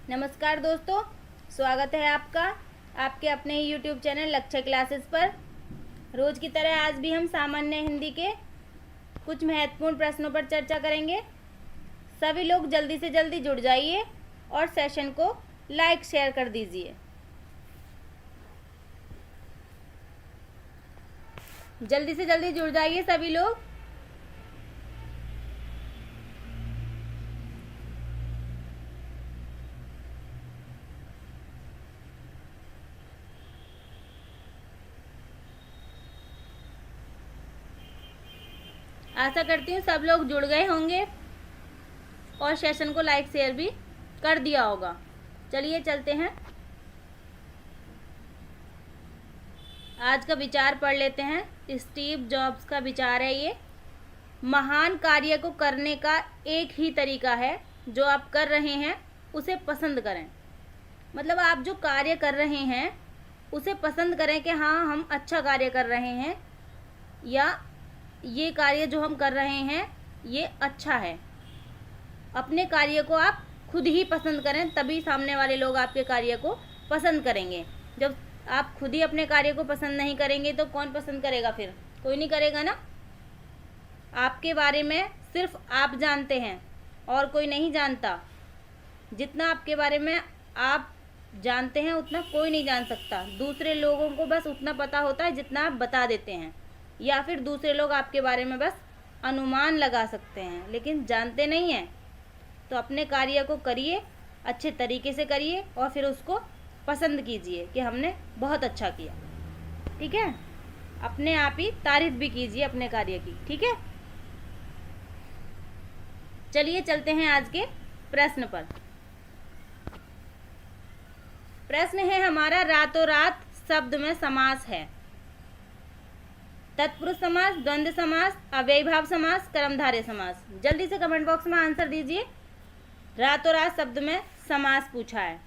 नमस्कार दोस्तों, स्वागत है आपका आपके अपने ही YouTube चैनल लक्ष्य क्लासेस पर। रोज़ की तरह आज भी हम सामान्य हिंदी के कुछ महत्वपूर्ण प्रश्नों पर चर्चा करेंगे। सभी लोग जल्दी से जल्दी जुड़ जाइए और सेशन को लाइक शेयर कर दीजिए। जल्दी से जल्दी जुड़ जाइए सभी लोग। आशा करती हूँ सब लोग जुड़ गए होंगे और सेशन को लाइक शेयर भी कर दिया होगा। चलिए चलते हैं, आज का विचार पढ़ लेते हैं। स्टीव जॉब्स का विचार है ये। महान कार्य को करने का एक ही तरीका है, जो आप कर रहे हैं उसे पसंद करें। मतलब आप जो कार्य कर रहे हैं उसे पसंद करें कि हाँ हम अच्छा कार्य कर रहे हैं, या ये कार्य जो हम कर रहे हैं ये अच्छा है। अपने कार्य को आप खुद ही पसंद करें, तभी सामने वाले लोग आपके कार्य को पसंद करेंगे। जब आप खुद ही अपने कार्य को पसंद नहीं करेंगे तो कौन पसंद करेगा? फिर कोई नहीं करेगा ना। आपके बारे में सिर्फ आप जानते हैं और कोई नहीं जानता। जितना आपके बारे में आप जानते हैं उतना कोई नहीं जान सकता। दूसरे लोगों को बस उतना पता होता है जितना आप बता देते हैं, या फिर दूसरे लोग आपके बारे में बस अनुमान लगा सकते हैं लेकिन जानते नहीं हैं। तो अपने कार्य को करिए, अच्छे तरीके से करिए और फिर उसको पसंद कीजिए कि हमने बहुत अच्छा किया। ठीक है, अपने आप ही तारीफ भी कीजिए अपने कार्य की। ठीक है, चलिए चलते हैं आज के प्रश्न पर। प्रश्न है हमारा, रातों रात शब्द में समास है। तत्पुरुष समास, द्वंद्व समास, अव्ययीभाव समास, कर्मधारय समास। जल्दी से कमेंट बॉक्स में आंसर दीजिए। रातों रात शब्द में समास पूछा है।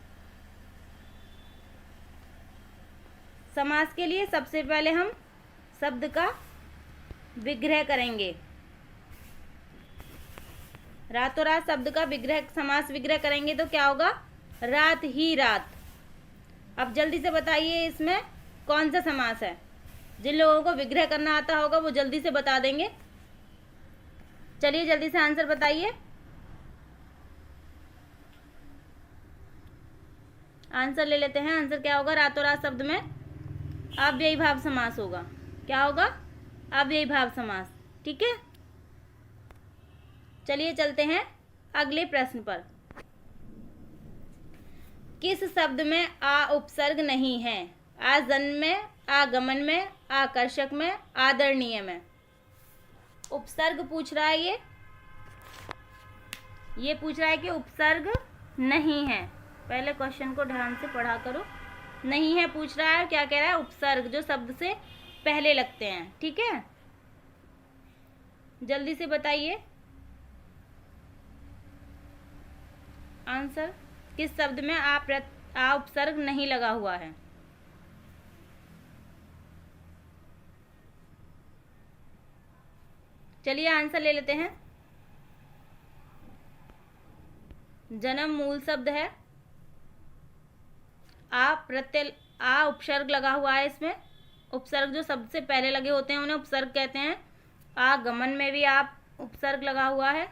समास के लिए सबसे पहले हम शब्द का विग्रह करेंगे। रातों रात शब्द का विग्रह, समास विग्रह करेंगे तो क्या होगा? रात ही रात। अब जल्दी से बताइए इसमें कौन सा समास है। जिन लोगों को विग्रह करना आता होगा वो जल्दी से बता देंगे। चलिए जल्दी से आंसर बताइए। आंसर ले लेते हैं। आंसर क्या होगा? रातों रात शब्द में अव्ययीभाव समास होगा। क्या होगा? अव्ययीभाव समास। ठीक है, चलिए चलते हैं अगले प्रश्न पर। किस शब्द में आ उपसर्ग नहीं है? आ जन्म में, आगमन में, आकर्षक में, आदरणीय में। उपसर्ग पूछ रहा है ये पूछ रहा है कि उपसर्ग नहीं है। पहले क्वेश्चन को ध्यान से पढ़ा करो। नहीं है पूछ रहा है। क्या कह रहा है? उपसर्ग जो शब्द से पहले लगते हैं। ठीक है, जल्दी से बताइए आंसर। किस शब्द में आ उपसर्ग नहीं लगा हुआ है? चलिए आंसर ले लेते हैं। जन्म मूल शब्द है। आ उपसर्ग लगा हुआ है इसमें। उपसर्ग जो शब्द से पहले लगे होते हैं उन्हें उपसर्ग कहते हैं। आगमन में भी आ उपसर्ग लगा हुआ है।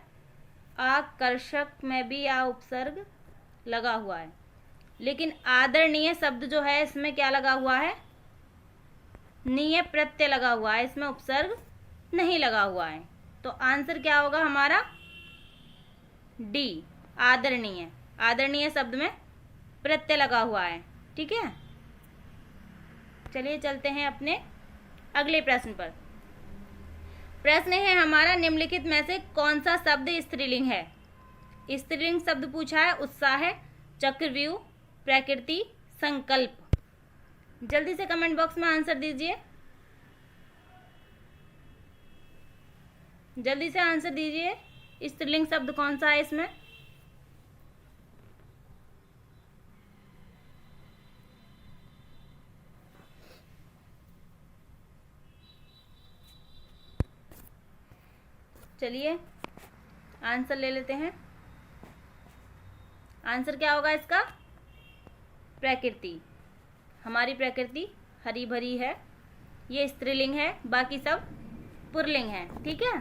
आकर्षक में भी आ उपसर्ग लगा हुआ है। लेकिन आदरणीय शब्द जो है इसमें क्या लगा हुआ है? नीय प्रत्यय लगा हुआ है। इसमें उपसर्ग नहीं लगा हुआ है। तो आंसर क्या होगा हमारा? डी, आदरणीय। आदरणीय शब्द में प्रत्यय लगा हुआ है। ठीक है, चलिए चलते हैं अपने अगले प्रश्न पर। प्रश्न है हमारा, निम्नलिखित में से कौन सा शब्द स्त्रीलिंग है? स्त्रीलिंग शब्द पूछा है। उत्साह, चक्रव्यूह, प्रकृति, संकल्प। जल्दी से कमेंट बॉक्स में आंसर दीजिए। जल्दी से आंसर दीजिए, स्त्रीलिंग शब्द कौन सा है इसमें? चलिए आंसर ले लेते हैं। आंसर क्या होगा इसका? प्रकृति। हमारी प्रकृति हरी भरी है। ये स्त्रीलिंग है, बाकी सब पुल्लिंग है। ठीक है,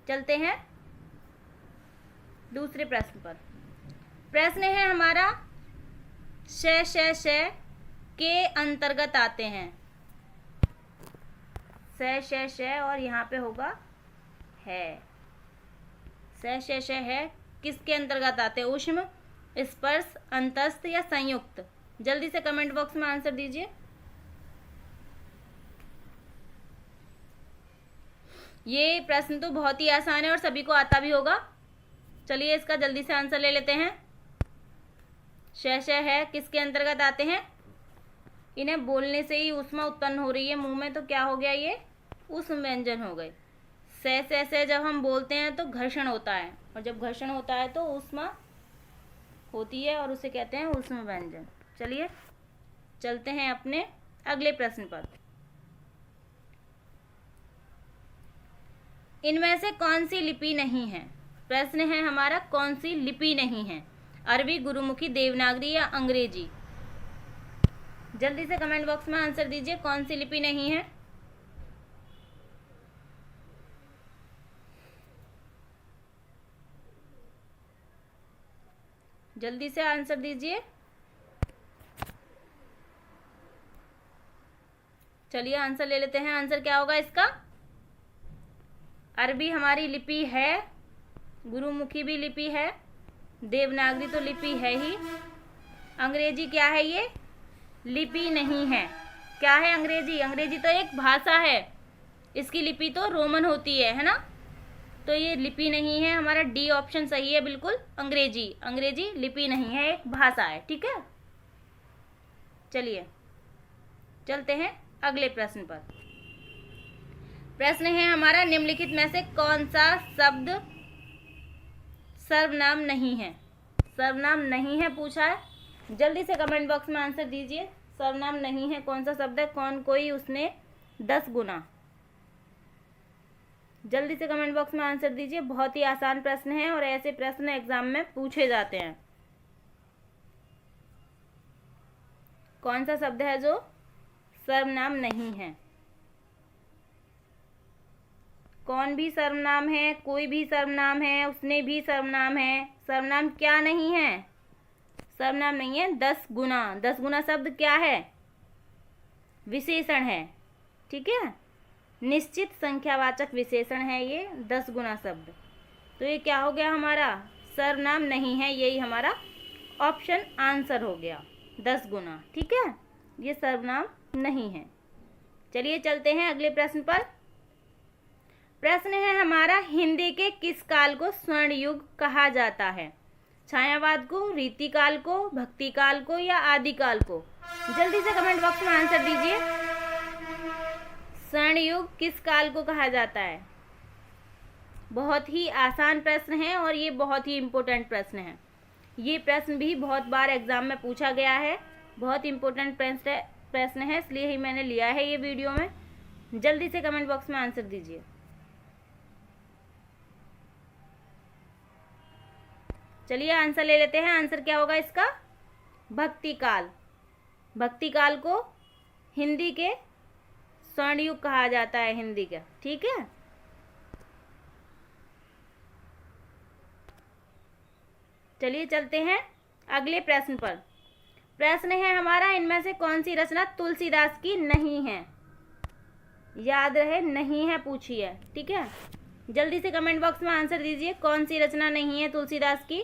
चलते हैं दूसरे प्रश्न पर। प्रश्न है हमारा श के अंतर्गत आते हैं। श और यहाँ पे होगा है। श है किसके अंतर्गत आते हैं? ऊष्म, स्पर्श, अंतस्थ या संयुक्त? जल्दी से कमेंट बॉक्स में आंसर दीजिए। ये प्रश्न तो बहुत ही आसान है और सभी को आता भी होगा। चलिए इसका जल्दी से आंसर ले लेते हैं। श है किसके अंतर्गत आते हैं? इन्हें बोलने से ही ऊष्मा उत्पन्न हो रही है मुंह में, तो क्या हो गया? ये ऊष्म व्यंजन हो गए। से जब हम बोलते हैं तो घर्षण होता है, और जब घर्षण होता है तो ऊष्मा होती है और उसे कहते हैं ऊष्म व्यंजन। चलिए चलते हैं अपने अगले प्रश्न पर। इनमें से कौन सी लिपि नहीं है? प्रश्न है हमारा कौन सी लिपि नहीं है? अरबी, गुरुमुखी, देवनागरी या अंग्रेजी? जल्दी से कमेंट बॉक्स में आंसर दीजिए, कौन सी लिपि नहीं है? जल्दी से आंसर दीजिए। चलिए आंसर ले लेते हैं। आंसर क्या होगा इसका? अरबी हमारी लिपि है, गुरुमुखी भी लिपि है, देवनागरी तो लिपि है ही, अंग्रेजी क्या है? ये लिपि नहीं है। क्या है अंग्रेजी? अंग्रेजी तो एक भाषा है, इसकी लिपि तो रोमन होती है ना? तो ये लिपि नहीं है। हमारा डी ऑप्शन सही है बिल्कुल। अंग्रेजी लिपि नहीं है, एक भाषा है। ठीक है, चलिए चलते हैं अगले प्रश्न पर। प्रश्न है हमारा निम्नलिखित में से कौन सा शब्द सर्वनाम नहीं है? सर्वनाम नहीं है पूछा है। जल्दी से कमेंट बॉक्स में आंसर दीजिए। सर्वनाम नहीं है कौन सा शब्द है? कौन कोई उसने 10 गुना। जल्दी से कमेंट बॉक्स में आंसर दीजिए। बहुत ही आसान प्रश्न है और ऐसे प्रश्न एग्जाम में पूछे जाते हैं। कौन सा शब्द है जो सर्वनाम नहीं है? कौन भी सर्वनाम है, कोई भी सर्वनाम है, उसने भी सर्वनाम है। सर्वनाम क्या नहीं है? सर्वनाम नहीं है 10 गुना। 10 गुना शब्द क्या है? विशेषण है। ठीक है, निश्चित संख्यावाचक विशेषण है ये 10 गुना शब्द। तो ये क्या हो गया हमारा? सर्वनाम नहीं है। यही हमारा ऑप्शन आंसर हो गया, 10 गुना। ठीक है, ये सर्वनाम नहीं है। चलिए चलते हैं अगले प्रश्न पर। प्रश्न है हमारा हिंदी के किस काल को स्वर्ण युग कहा जाता है? छायावाद को, रीतिकाल को, भक्ति काल को या आदिकाल को? जल्दी से कमेंट बॉक्स में आंसर दीजिए। स्वर्ण युग किस काल को कहा जाता है? बहुत ही आसान प्रश्न है और ये बहुत ही इम्पोर्टेंट प्रश्न है। ये प्रश्न भी बहुत बार एग्जाम में पूछा गया है। बहुत इम्पोर्टेंट प्रश्न है, इसलिए ही मैंने लिया है ये वीडियो में। जल्दी से कमेंट बॉक्स में आंसर दीजिए। चलिए आंसर ले लेते हैं। आंसर क्या होगा इसका? भक्ति काल। भक्ति काल को हिंदी के स्वर्ण युग कहा जाता है, हिंदी का। ठीक है, चलिए चलते हैं अगले प्रश्न पर। प्रश्न है हमारा इनमें से कौन सी रचना तुलसीदास की नहीं है? याद रहे, नहीं है पूछी है। ठीक है, जल्दी से कमेंट बॉक्स में आंसर दीजिए। कौन सी रचना नहीं है तुलसीदास की?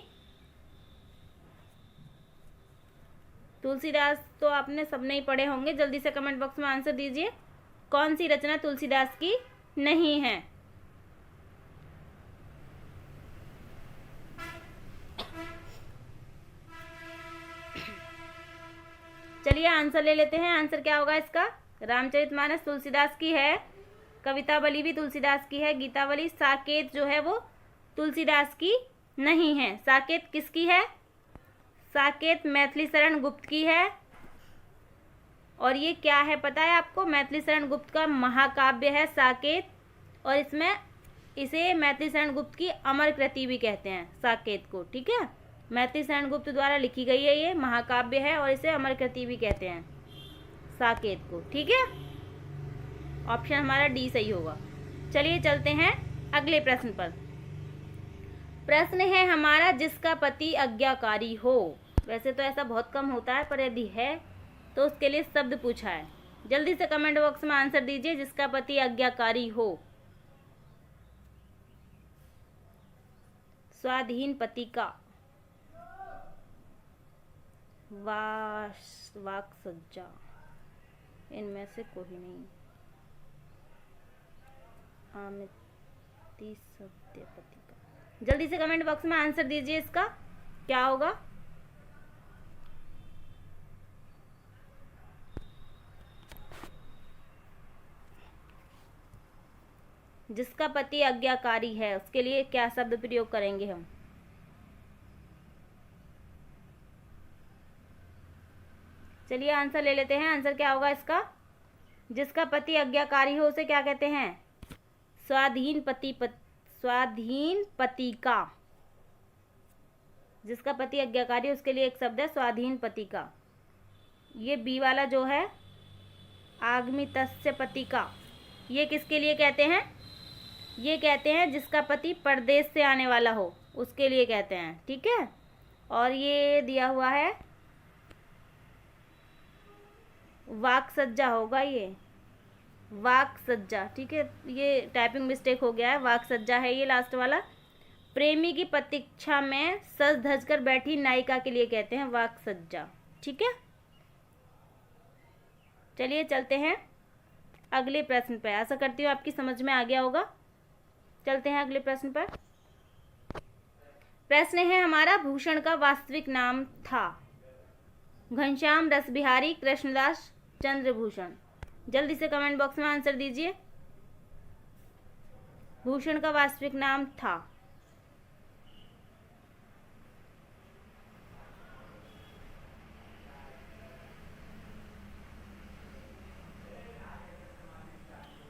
तुलसीदास तो आपने सबने ही पढ़े होंगे। जल्दी से कमेंट बॉक्स में आंसर दीजिए। कौन सी रचना तुलसीदास की नहीं है? चलिए आंसर ले लेते हैं। आंसर क्या होगा इसका? रामचरितमानस तुलसीदास की है, कवितावली भी तुलसीदास की है, गीतावली, साकेत जो है वो तुलसीदास की नहीं है। साकेत किसकी है? साकेत मैथिली शरण गुप्त की है। और ये क्या है पता है आपको? मैथिली शरण गुप्त का महाकाव्य है साकेत, और इसमें इसे मैथिली शरण गुप्त की अमर कृति भी कहते हैं साकेत को। ठीक है, मैथिली सेनगुप्त द्वारा लिखी गई है, ये महाकाव्य है और इसे अमर कृति भी कहते हैं साकेत को। ठीक है, ऑप्शन हमारा डी सही होगा। चलिए चलते हैं अगले प्रश्न पर। प्रश्न है हमारा, जिसका पति आज्ञाकारी हो। वैसे तो ऐसा बहुत कम होता है, पर यदि है तो उसके लिए शब्द पूछा है। जल्दी से कमेंट बॉक्स में आंसर दीजिए, जिसका पति आज्ञाकारी हो। स्वाधीन पति का, वाक सज्जा, इनमें से कोई नहीं। आमिति सत्यपति का। जल्दी से कमेंट बॉक्स में आंसर दीजिए, इसका क्या होगा। जिसका पति आज्ञाकारी है, उसके लिए क्या शब्द प्रयोग करेंगे हम। चलिए आंसर ले लेते हैं। आंसर क्या होगा इसका, जिसका पति आज्ञाकारी हो उसे क्या कहते हैं, स्वाधीन पति का। जिसका पति आज्ञाकारी, उसके लिए एक शब्द है स्वाधीन पति का। ये बी वाला जो है आगमितस्य पति का, ये किसके लिए कहते हैं, ये कहते हैं जिसका पति परदेश से आने वाला हो, उसके लिए कहते हैं। ठीक है, और ये दिया हुआ है वाक सज्जा होगा, ये वाक सज्जा। ठीक है, ये टाइपिंग मिस्टेक हो गया है, वाक सज्जा है ये लास्ट वाला। प्रेमी की प्रतीक्षा में सज धज कर बैठी नायिका के लिए कहते हैं वाक सज्जा। ठीक है, चलिए चलते हैं अगले प्रश्न पर। आशा करती हूँ आपकी समझ में आ गया होगा। चलते हैं अगले प्रश्न पर। प्रश्न है हमारा, भूषण का वास्तविक नाम था। घनश्याम, रसबिहारी, कृष्णदास, चंद्रभूषण। जल्दी से कमेंट बॉक्स में आंसर दीजिए। भूषण का वास्तविक नाम था।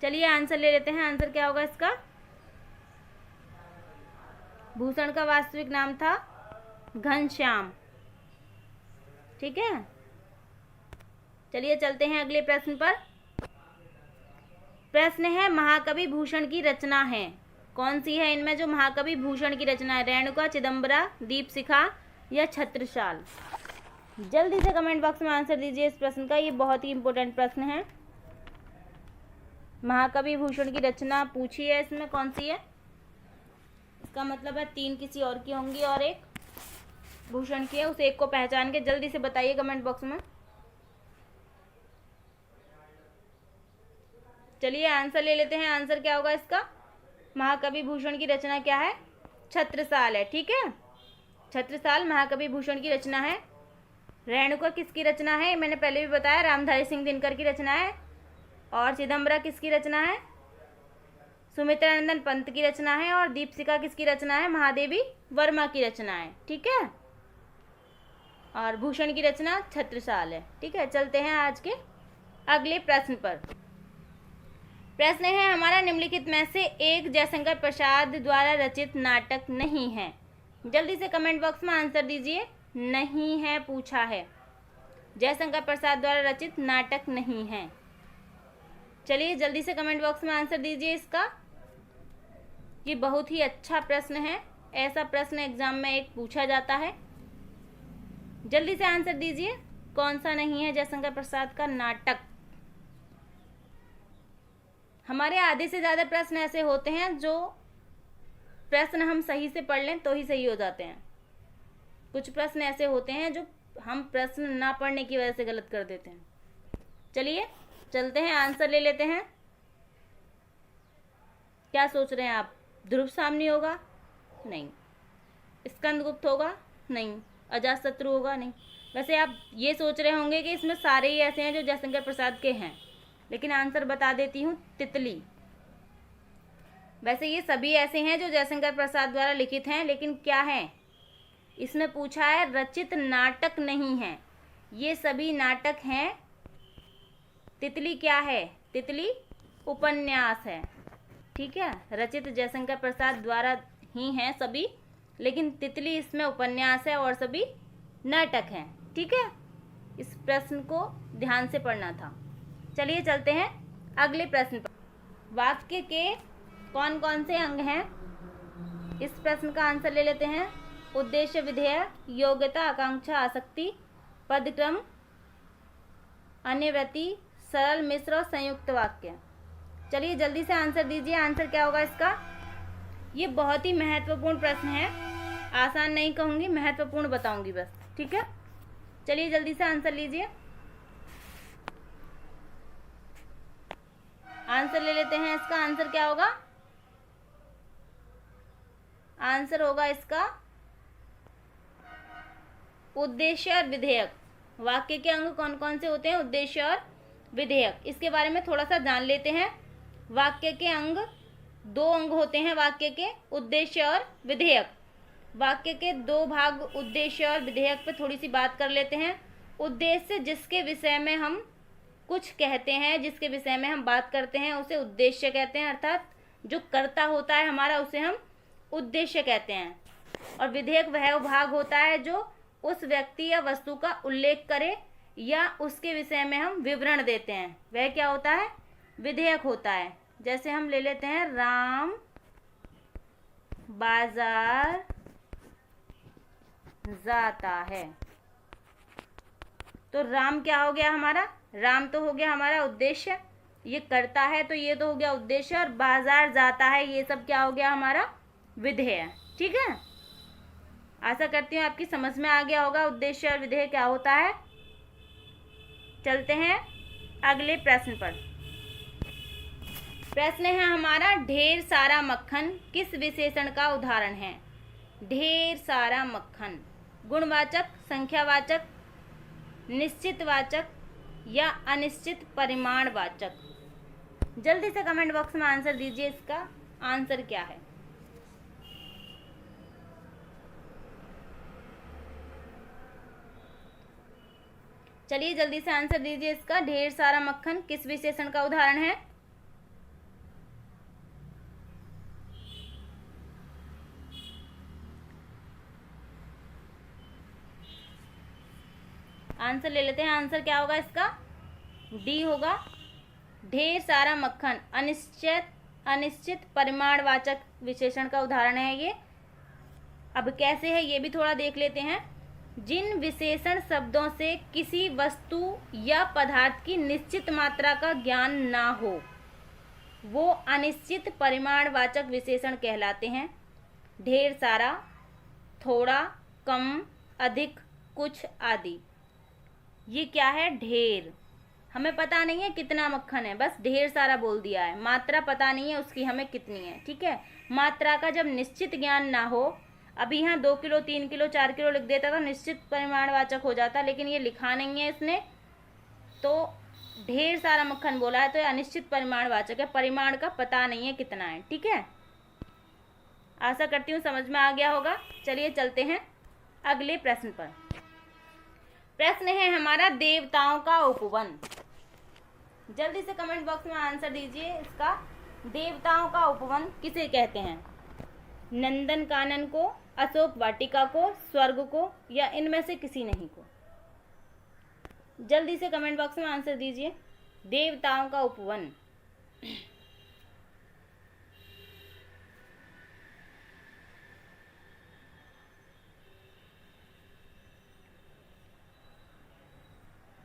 चलिए आंसर ले लेते हैं। आंसर क्या होगा इसका, भूषण का वास्तविक नाम था घनश्याम। ठीक है, चलिए चलते हैं अगले प्रश्न पर। प्रश्न है, महाकवि भूषण की रचना है। कौन सी है इनमें जो महाकवि भूषण की रचना है, रेणुका, चिदंबरा, दीपशिखा या छत्रसाल। जल्दी से कमेंट बॉक्स में आंसर दीजिए इस प्रश्न का, ये बहुत ही इंपॉर्टेंट प्रश्न है। महाकवि भूषण की रचना पूछी है, इसमें कौन सी है, इसका मतलब है 3 किसी और की होंगी और 1 भूषण की है। उस एक को पहचान के जल्दी से बताइए कमेंट बॉक्स में। चलिए आंसर ले लेते हैं। आंसर क्या होगा इसका, महाकवि भूषण की रचना क्या है, छत्रसाल है। ठीक है, छत्रसाल महाकवि भूषण की रचना है। रेणुका किसकी रचना है, मैंने पहले भी बताया, रामधारी सिंह दिनकर की रचना है। और चिदंबरा किसकी रचना है, सुमित्रानंदन पंत की रचना है। और दीपशिखा किसकी रचना है, महादेवी वर्मा की रचना है। ठीक है, और भूषण की रचना छत्रसाल है। ठीक है, चलते हैं आज के अगले प्रश्न पर। प्रश्न है हमारा, निम्नलिखित में से एक जयशंकर प्रसाद द्वारा रचित नाटक नहीं है। जल्दी से कमेंट बॉक्स में आंसर दीजिए। नहीं है पूछा है, जयशंकर प्रसाद द्वारा रचित नाटक नहीं है। चलिए जल्दी से कमेंट बॉक्स में आंसर दीजिए इसका। ये बहुत ही अच्छा प्रश्न है, ऐसा प्रश्न एग्जाम में एक पूछा जाता है। जल्दी से आंसर दीजिए, कौन सा नहीं है जयशंकर प्रसाद का नाटक। हमारे आधे से ज़्यादा प्रश्न ऐसे होते हैं जो प्रश्न हम सही से पढ़ लें तो ही सही हो जाते हैं। कुछ प्रश्न ऐसे होते हैं जो हम प्रश्न ना पढ़ने की वजह से गलत कर देते हैं। चलिए चलते हैं, आंसर ले लेते हैं। क्या सोच रहे हैं आप, ध्रुव सामनी होगा, नहीं। स्कंदगुप्त होगा, नहीं। अजातशत्रु होगा, नहीं। वैसे आप ये सोच रहे होंगे कि इसमें सारे ही ऐसे हैं जो जयशंकर प्रसाद के हैं, लेकिन आंसर बता देती हूँ, तितली। वैसे ये सभी ऐसे हैं जो जयशंकर प्रसाद द्वारा लिखित हैं, लेकिन क्या है, इसमें पूछा है रचित नाटक नहीं है। ये सभी नाटक हैं। तितली क्या है, तितली उपन्यास है। ठीक है, रचित जयशंकर प्रसाद द्वारा ही हैं सभी, लेकिन तितली इसमें उपन्यास है और सभी नाटक हैं। ठीक है, इस प्रश्न को ध्यान से पढ़ना था। चलिए चलते हैं अगले प्रश्न पर। वाक्य के कौन कौन से अंग हैं? इस प्रश्न का आंसर ले लेते हैं। उद्देश्य, विधेय, योग्यता, आकांक्षा, आसक्ति, पदक्रम, अन्यव्रति, सरल, मिश्र और संयुक्त वाक्य। चलिए जल्दी से आंसर दीजिए। आंसर क्या होगा इसका? ये बहुत ही महत्वपूर्ण प्रश्न है, आसान नहीं कहूँगी, महत्वपूर्ण बताऊंगी बस। ठीक है, चलिए जल्दी से आंसर लीजिए। आंसर ले लेते हैं। इसका आंसर क्या होगा? आंसर होगा इसका उद्देश्य और विधेयक। वाक्य के अंग कौन कौन से होते हैं? उद्देश्य और विधेयक। इसके बारे में थोड़ा सा जान लेते हैं। वाक्य के अंग, दो अंग होते हैं वाक्य के, उद्देश्य और विधेयक। वाक्य के दो भाग उद्देश्य और विधेयक पे थोड़ी सी बात कर लेते हैं। उद्देश्य, जिसके विषय में हम कुछ कहते हैं, जिसके विषय में हम बात करते हैं, उसे उद्देश्य कहते हैं, अर्थात जो कर्ता होता है हमारा उसे हम उद्देश्य कहते हैं। और विधेयक वह भाग होता है जो उस व्यक्ति या वस्तु का उल्लेख करे या उसके विषय में हम विवरण देते हैं, वह क्या होता है? विधेयक होता है। जैसे हम ले लेते हैं, राम बाजार जाता है। तो राम क्या हो गया हमारा? राम तो हो गया हमारा उद्देश्य, ये करता है तो ये तो हो गया उद्देश्य, और बाजार जाता है ये सब क्या हो गया हमारा? विधेय। ठीक है, आशा करती हूँ आपकी समझ में आ गया होगा उद्देश्य और विधेय क्या होता है। चलते हैं अगले प्रश्न पर। प्रश्न है हमारा, ढेर सारा मक्खन किस विशेषण का उदाहरण है? ढेर सारा मक्खन गुणवाचक, संख्यावाचक, निश्चितवाचक या अनिश्चित परिमाणवाचक? जल्दी से कमेंट बॉक्स में आंसर दीजिए। इसका आंसर क्या है? चलिए जल्दी से आंसर दीजिए। इसका ढेर सारा मक्खन किस विशेषण का उदाहरण है? आंसर ले लेते हैं। आंसर क्या होगा इसका? डी होगा। ढेर सारा मक्खन अनिश्चित परिमाणवाचक विशेषण का उदाहरण है ये। अब कैसे है ये भी थोड़ा देख लेते हैं। जिन विशेषण शब्दों से किसी वस्तु या पदार्थ की निश्चित मात्रा का ज्ञान ना हो वो अनिश्चित परिमाणवाचक विशेषण कहलाते हैं। ढेर सारा, थोड़ा, कम, अधिक, कुछ आदि। ये क्या है? ढेर। हमें पता नहीं है कितना मक्खन है, बस ढेर सारा बोल दिया है। मात्रा पता नहीं है उसकी हमें कितनी है। ठीक है, मात्रा का जब निश्चित ज्ञान ना हो, अभी यहाँ 2 किलो, 3 किलो, 4 किलो लिख देता तो निश्चित परिमाणवाचक हो जाता, लेकिन ये लिखा नहीं है इसने, तो ढेर सारा मक्खन बोला है तो ये अनिश्चित परिमाणवाचक है। परिमाण का पता नहीं है कितना है। ठीक है, आशा करती हूँ समझ में आ गया होगा। चलिए चलते हैं अगले प्रश्न पर। प्रश्न है हमारा, देवताओं का उपवन। जल्दी से कमेंट बॉक्स में आंसर दीजिए। इसका देवताओं का उपवन किसे कहते हैं? नंदन कानन को, अशोक वाटिका को, स्वर्ग को या इनमें से किसी नहीं को? जल्दी से कमेंट बॉक्स में आंसर दीजिए। देवताओं का उपवन।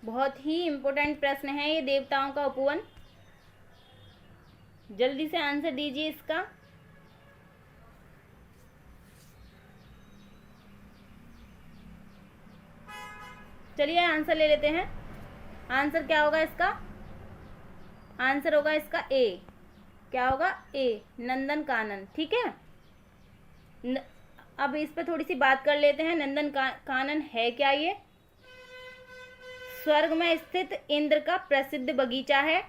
बहुत ही इम्पोर्टेंट प्रश्न है ये, देवताओं का उपवन। जल्दी से आंसर दीजिए इसका। चलिए आंसर ले लेते हैं। आंसर क्या होगा इसका? आंसर होगा इसका ए। क्या होगा? ए, नंदन कानन। ठीक है, अब इस पर थोड़ी सी बात कर लेते हैं। नंदन कानन है क्या? ये स्वर्ग में स्थित इंद्र का प्रसिद्ध बगीचा है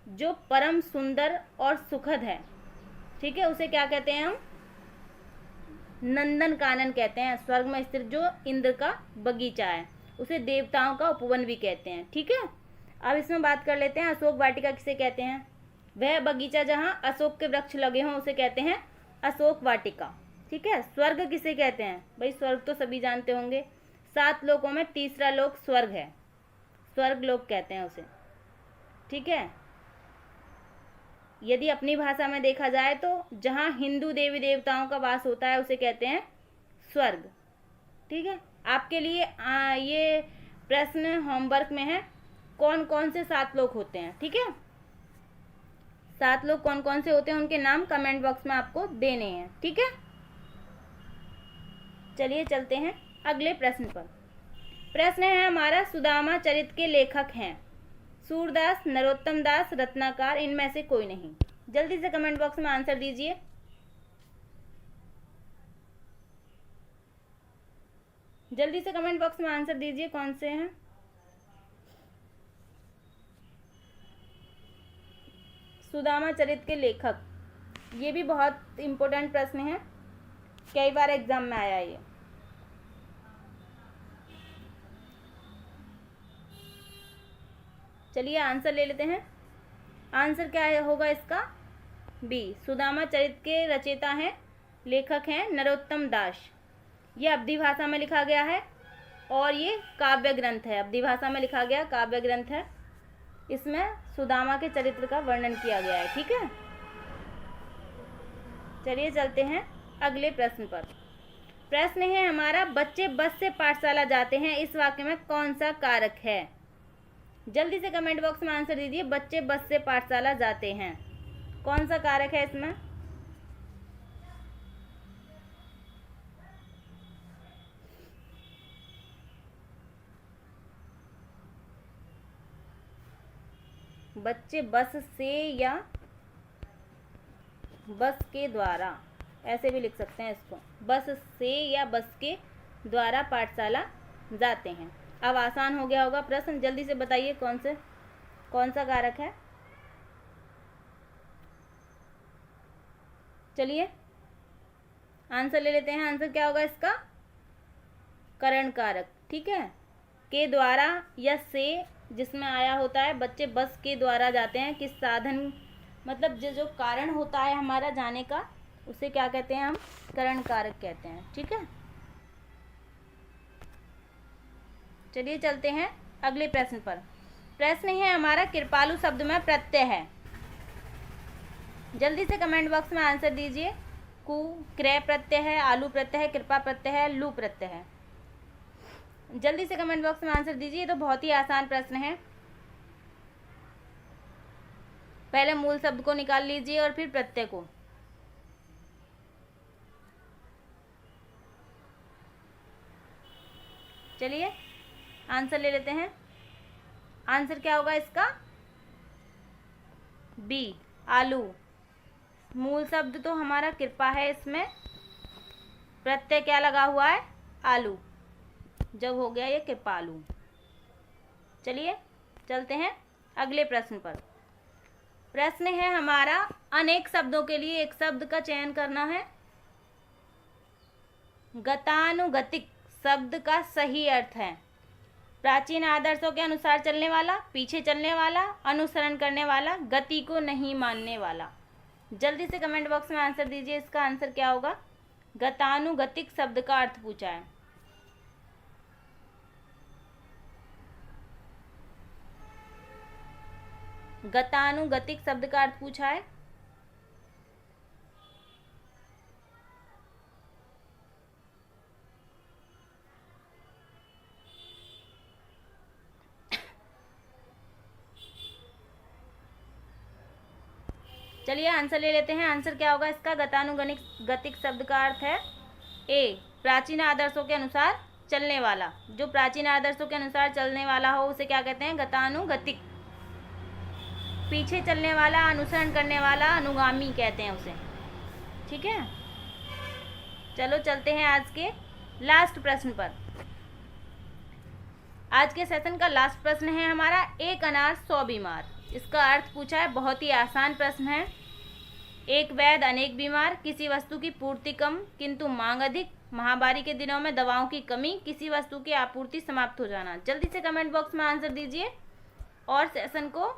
जो परम सुंदर और सुखद है। ठीक है, उसे क्या कहते हैं हम? नंदन कानन कहते हैं। स्वर्ग में स्थित जो इंद्र का बगीचा है उसे देवताओं का उपवन भी कहते हैं। ठीक है, अब इसमें बात कर लेते हैं। अशोक वाटिका किसे कहते हैं? वह बगीचा जहाँ अशोक के वृक्ष लगे हों उसे कहते हैं अशोक वाटिका। ठीक है। स्वर्ग किसे कहते हैं भाई? स्वर्ग तो सभी जानते होंगे, 7 लोकों में तीसरा लोक स्वर्ग है, स्वर्ग लोक कहते हैं उसे, ठीक है। यदि अपनी भाषा में देखा जाए तो जहाँ हिंदू देवी देवताओं का वास होता है उसे कहते हैं स्वर्ग, ठीक है। आपके लिए ये प्रश्न होमवर्क में है, कौन कौन से 7 लोक होते हैं, ठीक है। 7 लोक कौन कौन से होते हैं उनके नाम कमेंट बॉक्स में आपको देने हैं, ठीक है। चलिए चलते हैं अगले प्रश्न पर। प्रश्न है हमारा, सुदामा चरित्र के लेखक हैं सूरदास, नरोत्तम दास, रत्नाकर, इनमें से कोई नहीं। जल्दी से कमेंट बॉक्स में आंसर दीजिए। जल्दी से कमेंट बॉक्स में आंसर दीजिए कौन से हैं। सुदामा चरित्र के लेखक, ये भी बहुत इंपॉर्टेंट प्रश्न है, कई बार एग्जाम में आया ये। चलिए आंसर ले लेते हैं। आंसर क्या होगा इसका? बी, सुदामा चरित्र के रचयिता हैं, लेखक हैं नरोत्तम दास। ये अवधी भाषा में लिखा गया है और ये काव्य ग्रंथ है, अवधी भाषा में लिखा गया काव्य ग्रंथ है। इसमें सुदामा के चरित्र का वर्णन किया गया है, ठीक है। चलिए चलते हैं अगले प्रश्न पर। प्रश्न है हमारा, बच्चे बस से पाठशाला जाते हैं, इस वाक्य में कौन सा कारक है? जल्दी से कमेंट बॉक्स में आंसर दीजिए। बच्चे बस से पाठशाला जाते हैं, कौन सा कारक है इसमें? बच्चे बस से या बस के द्वारा, ऐसे भी लिख सकते हैं इसको, बस से या बस के द्वारा पाठशाला जाते हैं। अब आसान हो गया होगा प्रश्न, जल्दी से बताइए कौन सा कारक है। चलिए आंसर ले लेते हैं। आंसर क्या होगा इसका? करण कारक, ठीक है। के द्वारा या से जिसमें आया होता है, बच्चे बस के द्वारा जाते हैं, किस साधन, मतलब जो कारण होता है हमारा जाने का, उसे क्या कहते हैं हम? करण कारक कहते हैं, ठीक है। चलिए चलते हैं अगले प्रश्न पर। प्रश्न है हमारा, कृपालु शब्द में प्रत्यय है। जल्दी से कमेंट बॉक्स में आंसर दीजिए। कु क्रय प्रत्यय है, आलू प्रत्यय है, कृपा प्रत्यय है, लू प्रत्यय है। जल्दी से कमेंट बॉक्स में आंसर दीजिए। तो बहुत ही आसान प्रश्न है। पहले मूल शब्द को निकाल लीजिए और फिर प्रत्यय को। चलिए आंसर ले लेते हैं। आंसर क्या होगा इसका? बी, आलू। मूल शब्द तो हमारा कृपा है, इसमें प्रत्यय क्या लगा हुआ है? आलू, जब हो गया ये कृपालु। चलिए चलते हैं अगले प्रश्न पर। प्रश्न है हमारा, अनेक शब्दों के लिए एक शब्द का चयन करना है। गतानुगतिक शब्द का सही अर्थ है प्राचीन आदर्शों के अनुसार चलने वाला, पीछे चलने वाला, अनुसरण करने वाला, गति को नहीं मानने वाला। जल्दी से कमेंट बॉक्स में आंसर दीजिए। इसका आंसर क्या होगा? गतानुगतिक शब्द का अर्थ पूछा है। गतानुगतिक शब्द का अर्थ पूछा है। चलिए आंसर ले लेते हैं। आंसर क्या होगा इसका? गतानुगतिक शब्द का अर्थ है ए, प्राचीन आदर्शों के अनुसार चलने वाला। जो प्राचीन आदर्शों के अनुसार चलने वाला हो उसे क्या कहते हैं? गतानुगतिक। पीछे चलने वाला, अनुसरण करने वाला, अनुगामी कहते हैं उसे, ठीक है। चलो चलते हैं आज के लास्ट प्रश्न पर। आज के सेशन का लास्ट प्रश्न है हमारा, एक अनार 100 बीमार। इसका अर्थ पूछा है, बहुत ही आसान प्रश्न है। एक वैद्य अनेक बीमार, किसी वस्तु की पूर्ति कम किंतु मांग अधिक, महामारी के दिनों में दवाओं की कमी, किसी वस्तु की आपूर्ति समाप्त हो जाना। जल्दी से कमेंट बॉक्स में आंसर दीजिए और सेशन को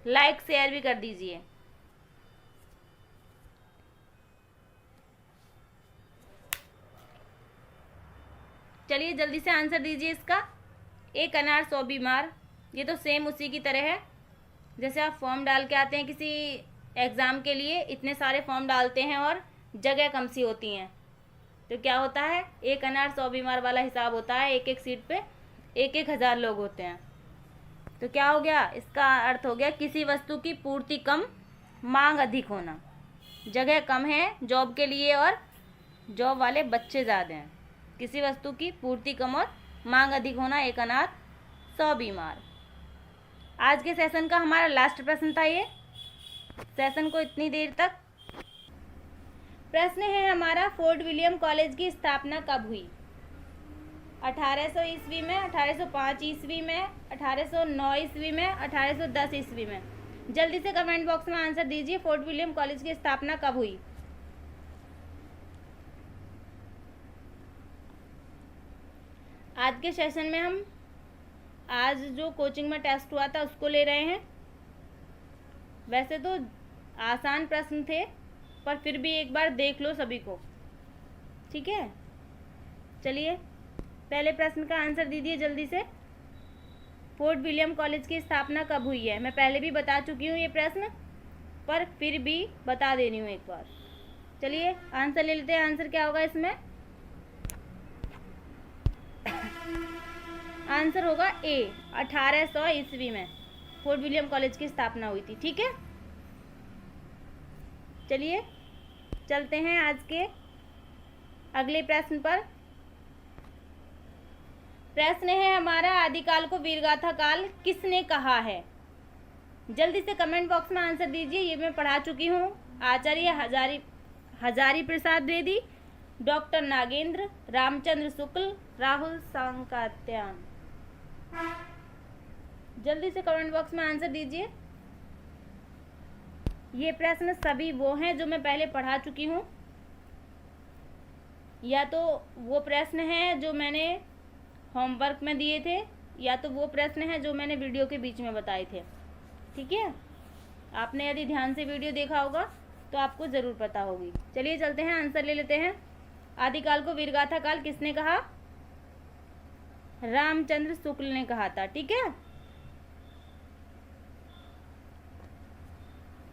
लाइक शेयर भी कर दीजिए। चलिए जल्दी से आंसर दीजिए इसका। एक अनार 100 बीमार, ये तो सेम उसी की तरह है। जैसे आप फॉर्म डाल के आते हैं किसी एग्ज़ाम के लिए, इतने सारे फॉर्म डालते हैं और जगह कम सी होती हैं, तो क्या होता है, एक अनार 100 बीमार वाला हिसाब होता है। एक एक सीट पे 1,000 लोग होते हैं। तो क्या हो गया, इसका अर्थ हो गया किसी वस्तु की पूर्ति कम, मांग अधिक होना। जगह कम है जॉब के लिए और जॉब वाले बच्चे ज़्यादा हैं। किसी वस्तु की पूर्ति कम और मांग अधिक होना, एक अनार 100 बीमार। आज के सेशन का हमारा लास्ट प्रश्न था ये। सेशन को इतनी देर तक। प्रश्न है हमारा, फोर्ट विलियम कॉलेज की स्थापना कब हुई? 1800 ईस्वी में, 1805 ईस्वी में, 1809 ईस्वी में, 1810 ईस्वी में। जल्दी से कमेंट बॉक्स में आंसर दीजिए, फोर्ट विलियम कॉलेज की स्थापना कब हुई? आज के सेशन में हम आज जो कोचिंग में टेस्ट हुआ था उसको ले रहे हैं। वैसे तो आसान प्रश्न थे, पर फिर भी एक बार देख लो सभी को, ठीक है। चलिए पहले प्रश्न का आंसर दीजिए जल्दी से। फोर्ट विलियम कॉलेज की स्थापना कब हुई है? मैं पहले भी बता चुकी हूँ ये प्रश्न, पर फिर भी बता दे रही हूँ एक बार। चलिए आंसर ले लेते हैं। आंसर क्या होगा इसमें? आंसर होगा ए, 1800 ईस्वी में फोर्ट विलियम कॉलेज की स्थापना हुई थी, ठीक है। चलिए चलते हैं आज के अगले प्रश्न पर। प्रश्न है हमारा, आदिकाल को वीरगाथा काल किसने कहा है? जल्दी से कमेंट बॉक्स में आंसर दीजिए। ये मैं पढ़ा चुकी हूँ। आचार्य हजारी प्रसाद द्विवेदी, डॉक्टर नागेंद्र, रामचंद्र शुक्ल, राहुल सांकात्यान। जल्दी से कमेंट बॉक्स में आंसर दीजिए। ये प्रश्न सभी वो हैं जो मैं पहले पढ़ा चुकी हूँ, या तो वो प्रश्न हैं जो मैंने होमवर्क में दिए थे, या तो वो प्रश्न हैं जो मैंने वीडियो के बीच में बताए थे, ठीक है। आपने यदि ध्यान से वीडियो देखा होगा तो आपको ज़रूर पता होगी। चलिए चलते हैं, आंसर ले लेते हैं। आदिकाल को वीरगाथा काल किसने कहा? रामचंद्र शुक्ल ने कहा था, ठीक है।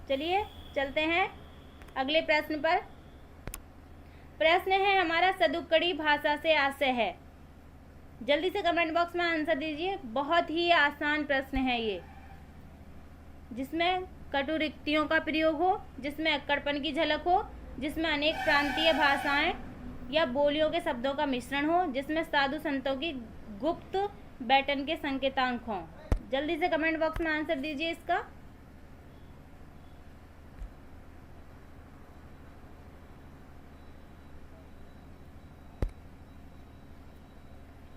चलिए चलते हैं अगले प्रश्न पर। प्रश्न है हमारा, सदुक्कड़ी भाषा से आशय है। जल्दी से कमेंट बॉक्स में आंसर दीजिए। बहुत ही आसान प्रश्न है ये, जिसमें कटुरिक्तियों का प्रयोग हो, जिसमें अक्कड़पन की झलक हो, जिसमें अनेक प्रांतीय भाषाएं या बोलियों के शब्दों का मिश्रण हो, जिसमें साधु संतों की गुप्त बैठन के संकेतांक हों। जल्दी से कमेंट बॉक्स में आंसर दीजिए इसका।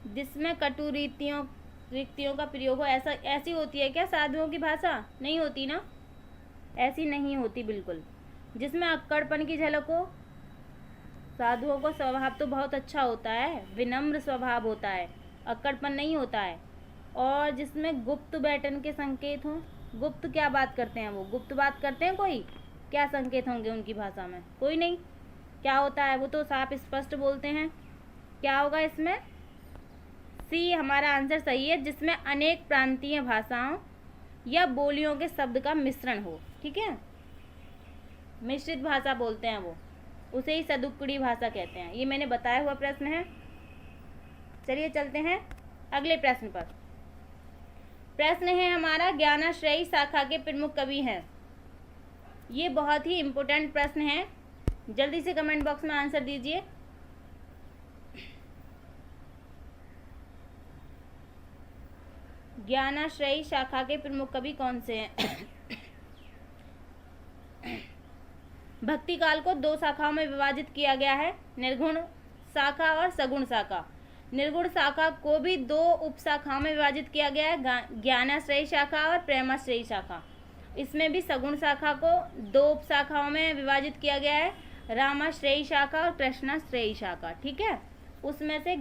जिसमें कटुरिक्तियों का प्रयोग हो। ऐसी होती है क्या साधुओं की भाषा? नहीं होती ना, ऐसी नहीं होती बिल्कुल। जिसमें अक्कड़पन की झलक हो। साधुओं का स्वभाव तो बहुत अच्छा होता है, विनम्र स्वभाव होता है, अक्कड़पन नहीं होता है। और जिसमें गुप्त बैठन के संकेत हों। गुप्त क्या बात करते हैं वो? गुप्त बात करते हैं कोई? क्या संकेत होंगे उनकी भाषा में? कोई नहीं। क्या होता है वो तो साफ स्पष्ट बोलते हैं। क्या होगा इसमें? सी हमारा आंसर सही है, जिसमें अनेक प्रांतीय भाषाओं या बोलियों के शब्द का मिश्रण हो, ठीक है। मिश्रित भाषा बोलते हैं वो, उसे ही सदुक्कड़ी भाषा कहते हैं। ये मैंने बताया हुआ प्रश्न है। चलिए चलते हैं अगले प्रश्न पर। प्रश्न है हमारा, ज्ञानाश्रयी शाखा के प्रमुख कवि हैं। ये बहुत ही इम्पोर्टेंट प्रश्न है। जल्दी से कमेंट बॉक्स में आंसर दीजिए। ज्ञानाश्रयी शाखा के प्रमुख कवि कौन से हैं? भक्ति काल को 2 शाखाओं में विभाजित किया गया है, निर्गुण शाखा और सगुण शाखा। निर्गुण शाखा को भी 2 उपशाखाओं में विभाजित किया गया है, ज्ञानाश्रयी शाखा और प्रेमाश्रयी शाखा। इसमें भी सगुण शाखा को 2 उपशाखाओं में विभाजित किया गया है, रामाश्रयी शाखा और कृष्णाश्रयी शाखा, ठीक है। उसमें से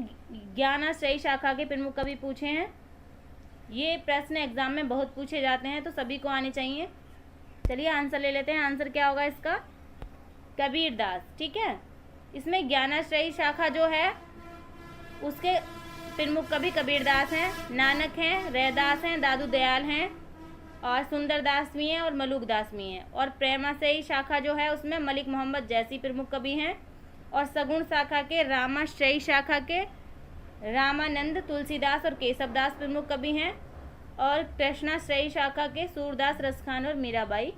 ज्ञानाश्रयी शाखा के प्रमुख कवि पूछे हैं। ये प्रश्न एग्जाम में बहुत पूछे जाते हैं, तो सभी को आने चाहिए। चलिए आंसर ले लेते हैं। आंसर क्या होगा इसका? कबीरदास, ठीक है। इसमें ज्ञानाश्रयी शाखा जो है उसके प्रमुख कवि कबीरदास हैं, नानक हैं, रैदास हैं, दादू दयाल हैं और सुंदरदास भी हैं और मलूकदास भी हैं। और प्रेमाश्रयी शाखा जो है उसमें मलिक मोहम्मद जैसी प्रमुख कवि हैं और सगुण शाखा के रामाश्रयी शाखा के रामानंद, तुलसीदास और केशवदास प्रमुख कवि हैं और कृष्णाश्रयी शाखा के सूरदास, रसखान और मीराबाई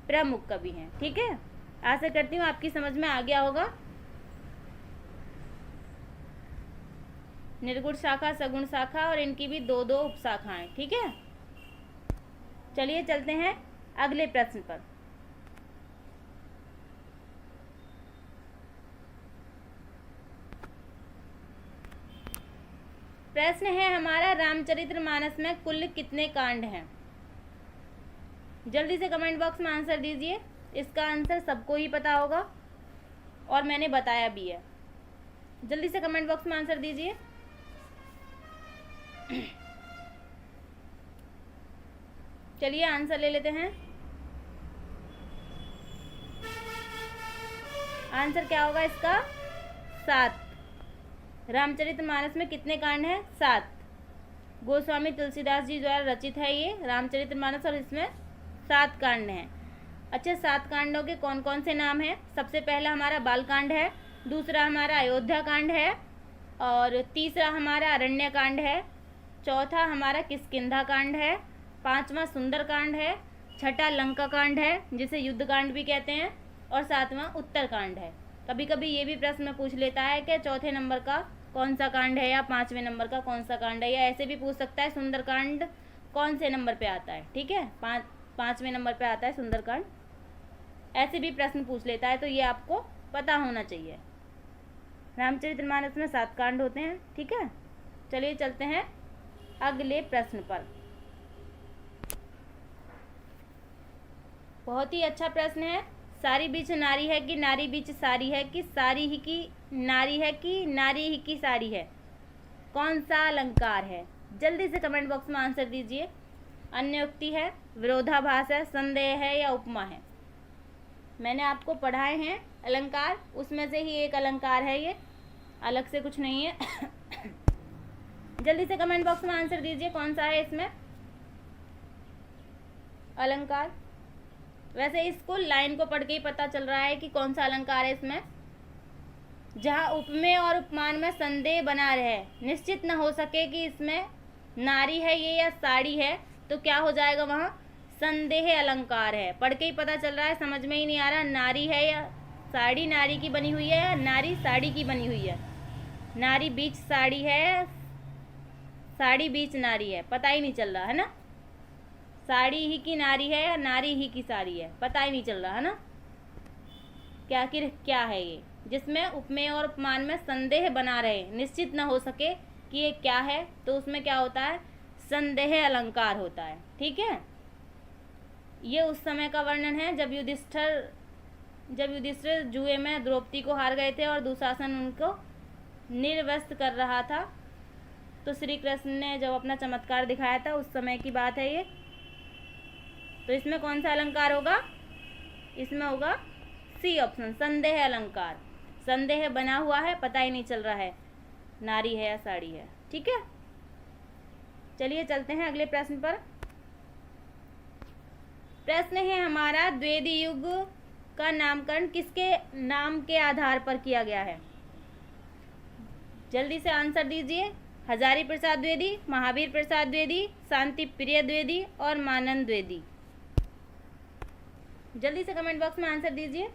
प्रमुख कवि हैं। ठीक है, आशा करती हूँ आपकी समझ में आ गया होगा। निर्गुण शाखा, सगुण शाखा और इनकी भी दो दो उपशाखाएं। ठीक है, चलिए चलते हैं अगले प्रश्न पर। प्रश्न है हमारा, रामचरितमानस में कुल कितने कांड हैं? जल्दी से कमेंट बॉक्स में आंसर दीजिए। इसका आंसर सबको ही पता होगा और मैंने बताया भी है। जल्दी से कमेंट बॉक्स में आंसर दीजिए। चलिए आंसर ले लेते हैं। आंसर क्या होगा इसका? 7। रामचरितमानस में कितने कांड हैं? 7। गोस्वामी तुलसीदास जी द्वारा रचित है ये रामचरितमानस और इसमें 7 कांड हैं। अच्छा, 7 कांडों के कौन कौन से नाम हैं? सबसे पहला हमारा बालकांड है, दूसरा हमारा अयोध्या कांड है और तीसरा हमारा अरण्य कांड है, चौथा हमारा किष्किंधा कांड है, 5वां सुंदर कांड है, छठा लंका कांड है जिसे युद्ध कांड भी कहते हैं और 7वां उत्तर कांड है। कभी कभी ये भी प्रश्न पूछ लेता है कि चौथे नंबर का कौन सा कांड है या 5वें नंबर का कौन सा कांड है, या ऐसे भी पूछ सकता है सुंदर कांड कौन से नंबर पे आता है। ठीक है, 5वें नंबर पे आता है सुंदर कांड। ऐसे भी प्रश्न पूछ लेता है, तो ये आपको पता होना चाहिए। रामचरितमानस में 7 कांड होते हैं। ठीक है, चलिए चलते हैं अगले प्रश्न पर। बहुत ही अच्छा प्रश्न है। सारी बीच नारी है कि नारी बीच सारी है कि सारी ही की नारी है कि नारी ही की सारी है? कौन सा अलंकार है? जल्दी से कमेंट बॉक्स में आंसर दीजिए। अन्योक्ति है, विरोधाभास है, संदेह है या उपमा है? मैंने आपको पढ़ाए हैं अलंकार, उसमें से ही एक अलंकार है ये, अलग से कुछ नहीं है। जल्दी से कमेंट बॉक्स में आंसर दीजिए कौन सा है इसमें अलंकार। वैसे इसको लाइन को पढ़ के ही पता चल रहा है कि कौन सा अलंकार है इसमें। जहाँ उपमेय और उपमान में संदेह बना रहे, निश्चित न हो सके कि इसमें नारी है ये या साड़ी है, तो क्या हो जाएगा? वहाँ संदेह अलंकार है। पढ़ के ही पता चल रहा है, समझ में ही नहीं आ रहा नारी है या साड़ी नारी की बनी हुई है या नारी साड़ी की बनी हुई है। नारी बीच साड़ी है, साड़ी बीच नारी है, पता ही नहीं चल रहा है ना। साड़ी ही की नारी है या नारी ही की साड़ी है, पता ही नहीं चल रहा है ना। क्या है ये? जिसमें उपमेय और उपमान में संदेह बना रहे, निश्चित न हो सके कि ये क्या है, तो उसमें क्या होता है? संदेह अलंकार होता है। ठीक है, ये उस समय का वर्णन है जब युधिष्ठिर जुए में द्रौपदी को हार गए थे और दुशासन उनको निर्वस्त्र कर रहा था, तो श्री कृष्ण ने जब अपना चमत्कार दिखाया था, उस समय की बात है ये। तो इसमें कौन सा अलंकार होगा? इसमें होगा सी ऑप्शन, संदेह अलंकार। संदेह बना हुआ है, पता ही नहीं चल रहा है नारी है या साड़ी है। ठीक है, चलिए चलते हैं अगले प्रश्न पर। प्रश्न है हमारा, द्विवेदी युग का नामकरण किसके नाम के आधार पर किया गया है? जल्दी से आंसर दीजिए। हजारी प्रसाद द्विवेदी, महावीर प्रसाद द्विवेदी, शांति प्रिय द्विवेदी और मानंद द्विवेदी। जल्दी से कमेंट बॉक्स में आंसर दीजिए।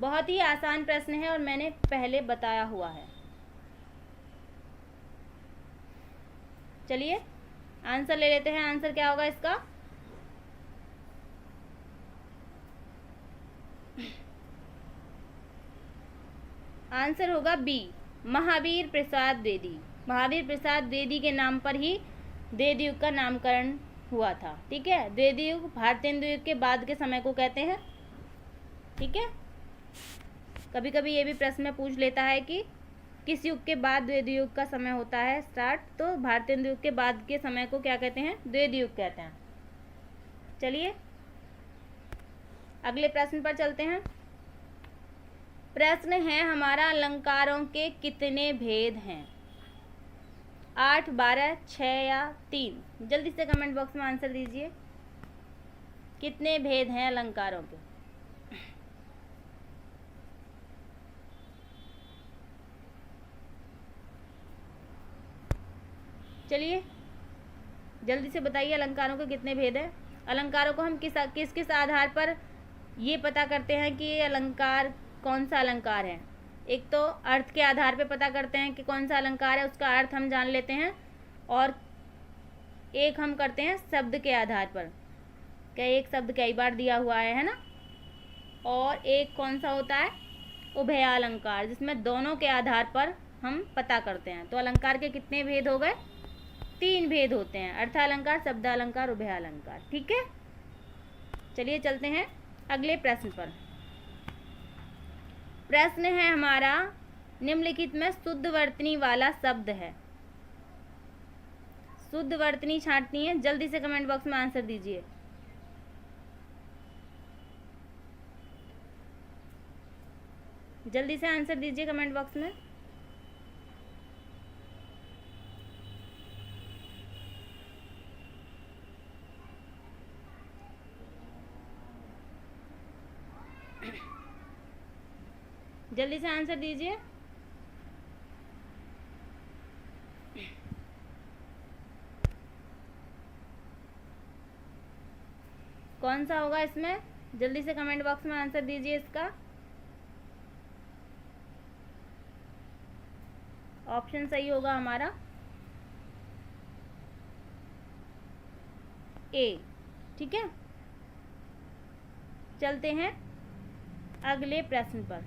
बहुत ही आसान प्रश्न है और मैंने पहले बताया हुआ है। चलिए आंसर ले लेते हैं। आंसर क्या होगा इसका? आंसर होगा बी, महावीर प्रसाद द्विवेदी। महावीर प्रसाद द्विवेदी के नाम पर ही द्विवेदी युग का नामकरण हुआ था। ठीक है, द्विवेदी युग भारतेंदु युग के बाद के समय को कहते हैं। ठीक है, कभी कभी ये भी प्रश्न में पूछ लेता है कि किस युग के बाद द्विवेदी युग का समय होता है स्टार्ट, तो भारतेंदु युग के बाद के समय को क्या कहते हैं? द्विवेदी युग कहते हैं। चलिए अगले प्रश्न पर चलते हैं। प्रश्न है हमारा, अलंकारों के कितने भेद हैं? 8, 12, 6 या 3? जल्दी से कमेंट बॉक्स में आंसर दीजिए। कितने भेद हैं अलंकारों के? चलिए जल्दी से बताइए, अलंकारों के कितने भेद हैं? अलंकारों को हम किस किस आधार पर ये पता करते हैं कि ये अलंकार कौन सा अलंकार है? एक तो अर्थ के आधार पे पता करते हैं कि कौन सा अलंकार है, उसका अर्थ हम जान लेते हैं, और एक हम करते हैं शब्द के आधार पर, क्या एक शब्द कई बार दिया हुआ है ना? और एक कौन सा होता है? उभयालंकार, जिसमें दोनों के आधार पर हम पता करते हैं। तो अलंकार के कितने भेद हो गए? 3 भेद होते हैं, अर्थालंकार, शब्दालंकार, उभयालंकार। ठीक है, चलिए चलते हैं अगले प्रश्न पर। प्रश्न है हमारा, निम्नलिखित में शुद्ध वर्तनी वाला शब्द है। शुद्ध वर्तनी छांटनी है, जल्दी से कमेंट बॉक्स में आंसर दीजिए। जल्दी से आंसर दीजिए कमेंट बॉक्स में। जल्दी से आंसर दीजिए। कौन सा होगा इसमें? जल्दी से कमेंट बॉक्स में आंसर दीजिए इसका। ऑप्शन सही होगा हमारा ए। ठीक है, चलते हैं अगले प्रश्न पर।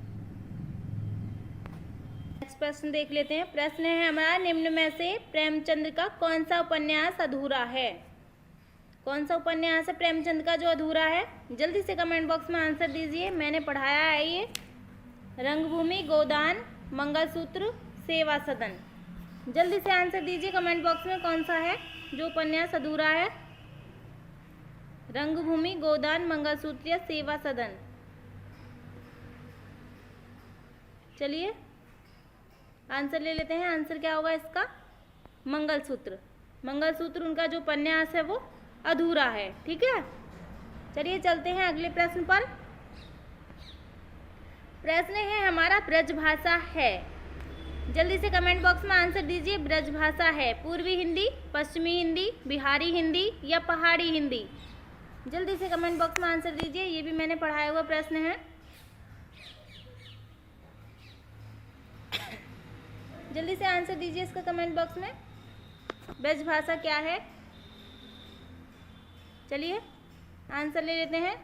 नेक्स्ट प्रश्न देख लेते हैं। प्रश्न है हमारा, निम्न में से प्रेमचंद का कौन सा उपन्यास अधूरा है? कौन सा उपन्यास है प्रेमचंद का जो अधूरा है? जल्दी से कमेंट बॉक्स में आंसर दीजिए, मैंने पढ़ाया है ये। रंगभूमि, गोदान, मंगलसूत्र, सेवा सदन। जल्दी से आंसर दीजिए कमेंट बॉक्स में, कौन सा है जो उपन्यास अधूरा है? रंगभूमि, गोदान, मंगलसूत्र या सेवा सदन? चलिए आंसर ले लेते हैं। आंसर क्या होगा इसका? मंगलसूत्र। मंगलसूत्र उनका जो उपन्यास है वो अधूरा है। ठीक है, चलिए चलते हैं अगले प्रश्न पर। प्रश्न है हमारा, ब्रजभाषा है। जल्दी से कमेंट बॉक्स में आंसर दीजिए। ब्रजभाषा है पूर्वी हिंदी, पश्चिमी हिंदी, बिहारी हिंदी या पहाड़ी हिंदी? जल्दी से कमेंट बॉक्स में आंसर दीजिए, ये भी मैंने पढ़ाया हुआ प्रश्न है। जल्दी से आंसर दीजिए इसका कमेंट बॉक्स में, ब्रजभाषा क्या है? चलिए आंसर ले लेते हैं।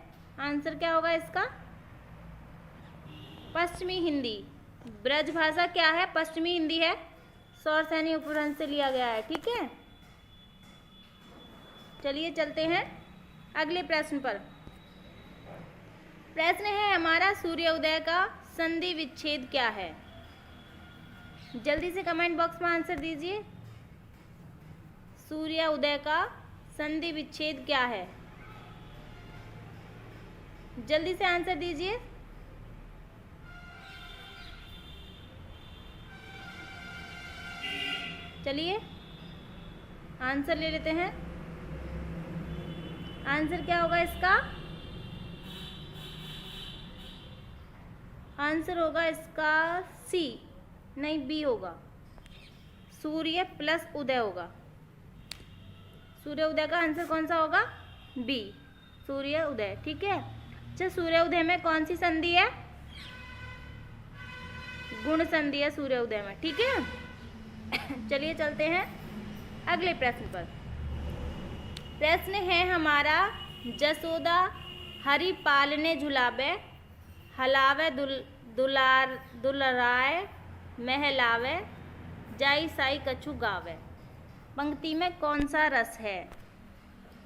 आंसर क्या होगा इसका? पश्चिमी हिंदी। ब्रजभाषा क्या है? पश्चिमी हिंदी है, सौर सैनी उपभ्रंश से लिया गया है। ठीक है, चलिए चलते हैं अगले प्रश्न पर। प्रश्न है हमारा, सूर्योदय का संधि विच्छेद क्या है? जल्दी से कमेंट बॉक्स में आंसर दीजिए। सूर्योदय का संधि विच्छेद क्या है? जल्दी से आंसर दीजिए। चलिए आंसर ले लेते हैं। आंसर क्या होगा इसका? आंसर होगा इसका सी, नहीं बी होगा। सूर्य प्लस उदय होगा। सूर्य उदय का आंसर कौन सा होगा? बी, सूर्य उदय। ठीक है, अच्छा सूर्य उदय में कौन सी संधि है? गुण संधि है सूर्य उदय में। ठीक है, चलिए चलते हैं अगले प्रश्न पर। प्रश्न है हमारा, जसोदा हरि पालने झुलावे, हलावे दुलराय महलावे, जाई साई कछु गावे। पंक्ति में कौन सा रस है?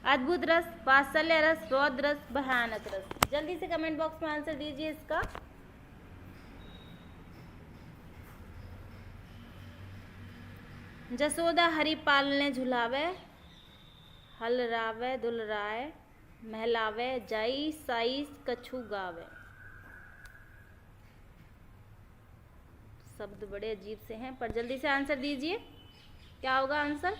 अद्भुत रस, वात्सल्य रस, रौद्र रस, भयानक रस? जल्दी से कमेंट बॉक्स में आंसर दीजिए इसका। जसोदा हरि पालने झुलावे, हलरावे दुलराय महलावे, जाई साई कछु गावे। शब्द बड़े अजीब से हैं, पर जल्दी से आंसर दीजिए, क्या होगा आंसर?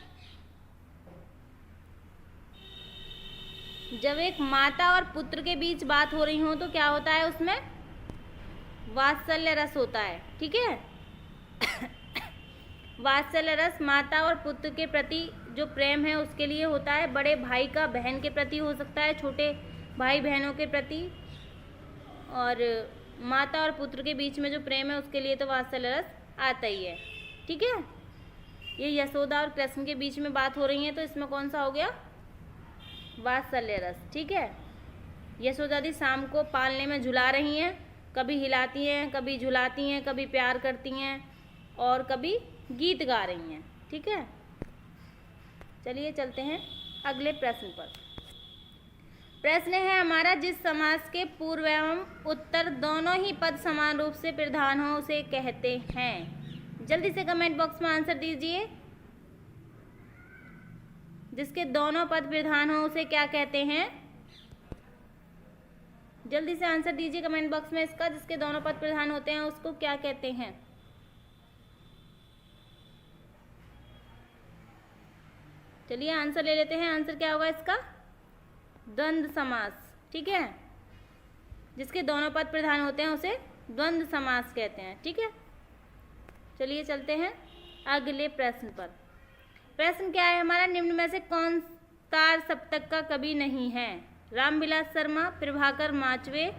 जब एक माता और पुत्र के बीच बात हो रही हो तो क्या होता है उसमें? वात्सल्य रस होता है, ठीक है। वात्सल्य रस माता और पुत्र के प्रति जो प्रेम है उसके लिए होता है। बड़े भाई का बहन के प्रति हो सकता है, छोटे भाई बहनों के प्रति, और माता और पुत्र के बीच में जो प्रेम है उसके लिए तो वात्सल्य रस आता ही है, ठीक है। ये यशोदा और कृष्ण के बीच में बात हो रही है तो इसमें कौन सा हो गया? वात्सल्य रस, ठीक है। यशोदा दी शाम को पालने में झुला रही हैं, कभी हिलाती हैं, कभी झुलाती हैं, कभी प्यार करती हैं और कभी गीत गा रही हैं, ठीक है। चलिए चलते हैं अगले प्रश्न पर। प्रश्न है हमारा, जिस समास के पूर्व एवं उत्तर दोनों ही पद समान रूप से प्रधान हो उसे कहते हैं। जल्दी से कमेंट बॉक्स में आंसर दीजिए। जिसके दोनों पद प्रधान हो उसे क्या कहते हैं? जल्दी से आंसर दीजिए कमेंट बॉक्स में इसका। जिसके दोनों पद प्रधान होते हैं उसको क्या कहते हैं? चलिए आंसर ले लेते हैं। आंसर क्या होगा इसका? द्वंद्व समास, ठीक है। जिसके दोनों पद प्रधान होते हैं उसे द्वंद्व समास कहते हैं, ठीक है। चलिए चलते हैं अगले प्रश्न पर। प्रश्न क्या है हमारा, निम्न में से कौन तार सप्तक का कवि नहीं है? रामविलास शर्मा, प्रभाकर माचवे,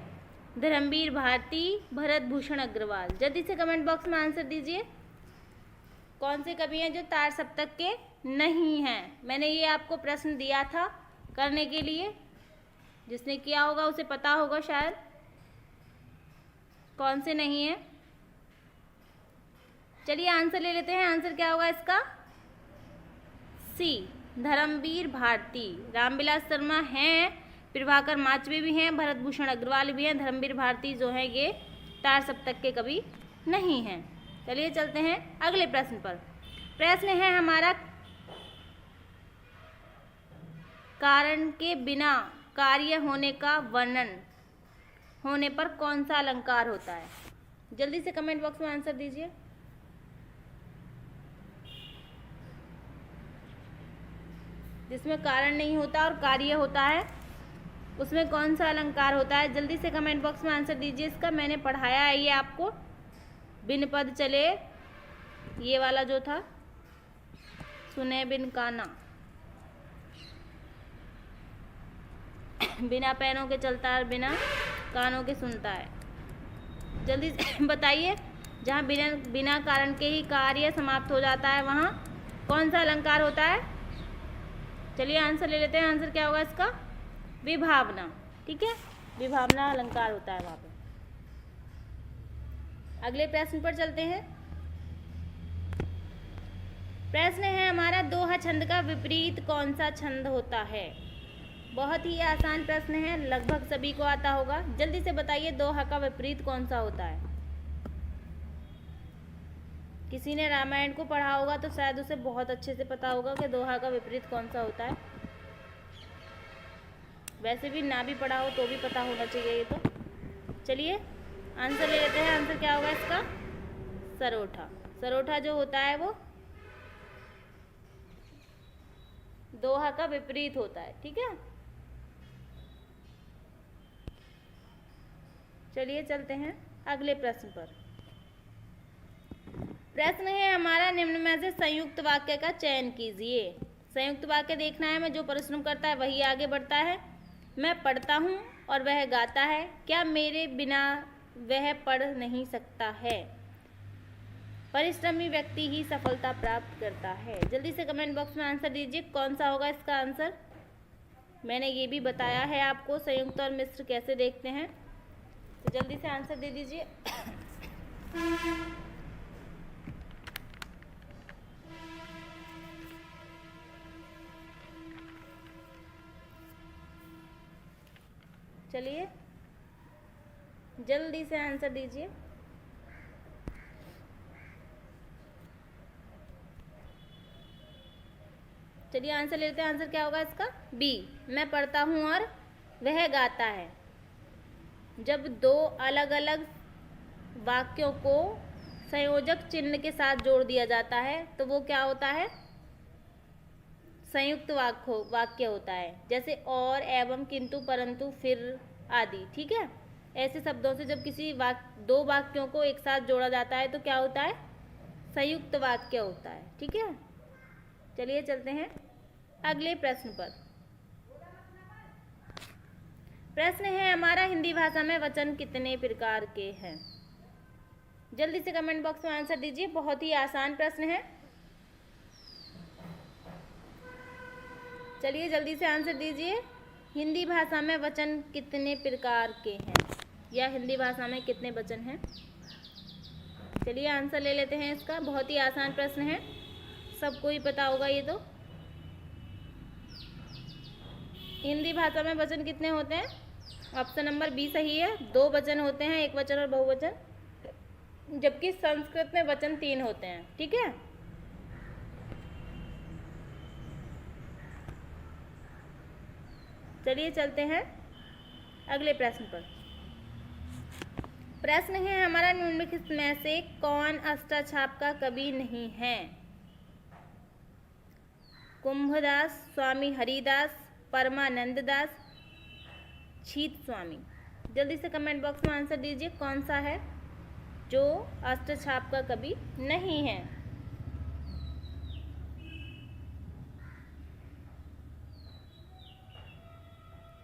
धर्मवीर भारती, भरत भूषण अग्रवाल। जल्दी से कमेंट बॉक्स में आंसर दीजिए। कौन से कवि हैं जो तार सप्तक के नहीं हैं? मैंने ये आपको प्रश्न दिया था करने के लिए, जिसने किया होगा उसे पता होगा शायद कौन से नहीं है। चलिए आंसर ले लेते हैं। आंसर क्या होगा इसका? सी, धर्मवीर भारती। रामविलास शर्मा हैं, प्रभाकर माचवे भी हैं, भरत भूषण अग्रवाल भी हैं, धर्मवीर भारती जो हैं ये तार सप्तक के कवि नहीं हैं। चलिए चलते हैं अगले प्रश्न पर। प्रश्न है हमारा, कारण के बिना कार्य होने का वर्णन होने पर कौन सा अलंकार होता है? जल्दी से कमेंट बॉक्स में आंसर दीजिए। जिसमें कारण नहीं होता और कार्य होता है उसमें कौन सा अलंकार होता है? जल्दी से कमेंट बॉक्स में आंसर दीजिए इसका। मैंने पढ़ाया है ये आपको, बिन पद चले ये वाला जो था, सुने बिन काना, बिना पैरों के चलता है, बिना कानों के सुनता है। जल्दी से बताइए, जहाँ बिना कारण के ही कार्य समाप्त हो जाता है वहाँ कौन सा अलंकार होता है? चलिए आंसर ले लेते हैं। आंसर क्या होगा इसका? विभावना, ठीक है। विभावना अलंकार होता है वहाँ पे। अगले प्रश्न पर चलते हैं। प्रश्न है हमारा, दोहा छंद का विपरीत कौन सा छंद होता है? बहुत ही आसान प्रश्न है, लगभग सभी को आता होगा। जल्दी से बताइए दोहा का विपरीत कौन सा होता है? किसी ने रामायण को पढ़ा होगा तो शायद उसे बहुत अच्छे से पता होगा कि दोहा का विपरीत कौन सा होता है। वैसे भी ना भी पढ़ा हो तो भी पता होना चाहिए ये तो। चलिए आंसर ले लेते हैं। आंसर क्या होगा इसका? सरोठा। सरोठा जो होता है वो दोहा का विपरीत होता है, ठीक है। चलिए चलते हैं अगले प्रश्न पर। प्रश्न है हमारा, निम्न में से संयुक्त वाक्य का चयन कीजिए। संयुक्त वाक्य देखना है, मैं जो परिश्रम करता है वही आगे बढ़ता है। मैं पढ़ता हूँ और वह गाता है, क्या मेरे बिना वह पढ़ नहीं सकता है? परिश्रमी व्यक्ति ही सफलता प्राप्त करता है। जल्दी से कमेंट बॉक्स में आंसर दीजिए, कौन सा होगा इसका आंसर? मैंने ये भी बताया है आपको संयुक्त और मिश्र कैसे देखते हैं, तो जल्दी से आंसर दे दीजिए। चलिए जल्दी से आंसर दीजिए। चलिए आंसर लेते हैं। आंसर क्या होगा इसका? बी, मैं पढ़ता हूँ और वह गाता है। जब दो अलग अलग वाक्यों को संयोजक चिन्ह के साथ जोड़ दिया जाता है तो वो क्या होता है? संयुक्त वाक्य होता है। जैसे और, एवं, किंतु, परंतु, फिर आदि। ठीक है, ऐसे शब्दों से जब किसी दो वाक्यों को एक साथ जोड़ा जाता है तो क्या होता है? संयुक्त वाक्य होता है। ठीक है, चलिए चलते हैं अगले प्रश्न पर। प्रश्न है हमारा, हिंदी भाषा में वचन कितने प्रकार के हैं? जल्दी से कमेंट बॉक्स में आंसर दीजिए। बहुत ही आसान प्रश्न है, चलिए जल्दी से आंसर दीजिए। हिंदी भाषा में वचन कितने प्रकार के हैं, या हिंदी भाषा में कितने वचन हैं? चलिए आंसर ले लेते हैं इसका। बहुत ही आसान प्रश्न है, सबको ही पता होगा ये तो। हिंदी भाषा में वचन कितने होते हैं? ऑप्शन नंबर बी सही है, 2 वचन होते हैं, एक वचन और बहुवचन। जबकि संस्कृत में वचन 3 होते हैं। ठीक है, चलिए चलते हैं अगले प्रश्न पर। प्रश्न है हमारा, निम्नलिखित में से कौन अष्टाछाप का कवि नहीं है? कुंभदास, स्वामी हरिदास, परमानंद दास, छीत स्वामी। जल्दी से कमेंट बॉक्स में आंसर दीजिए, कौन सा है जो अष्टछाप का कवि नहीं है?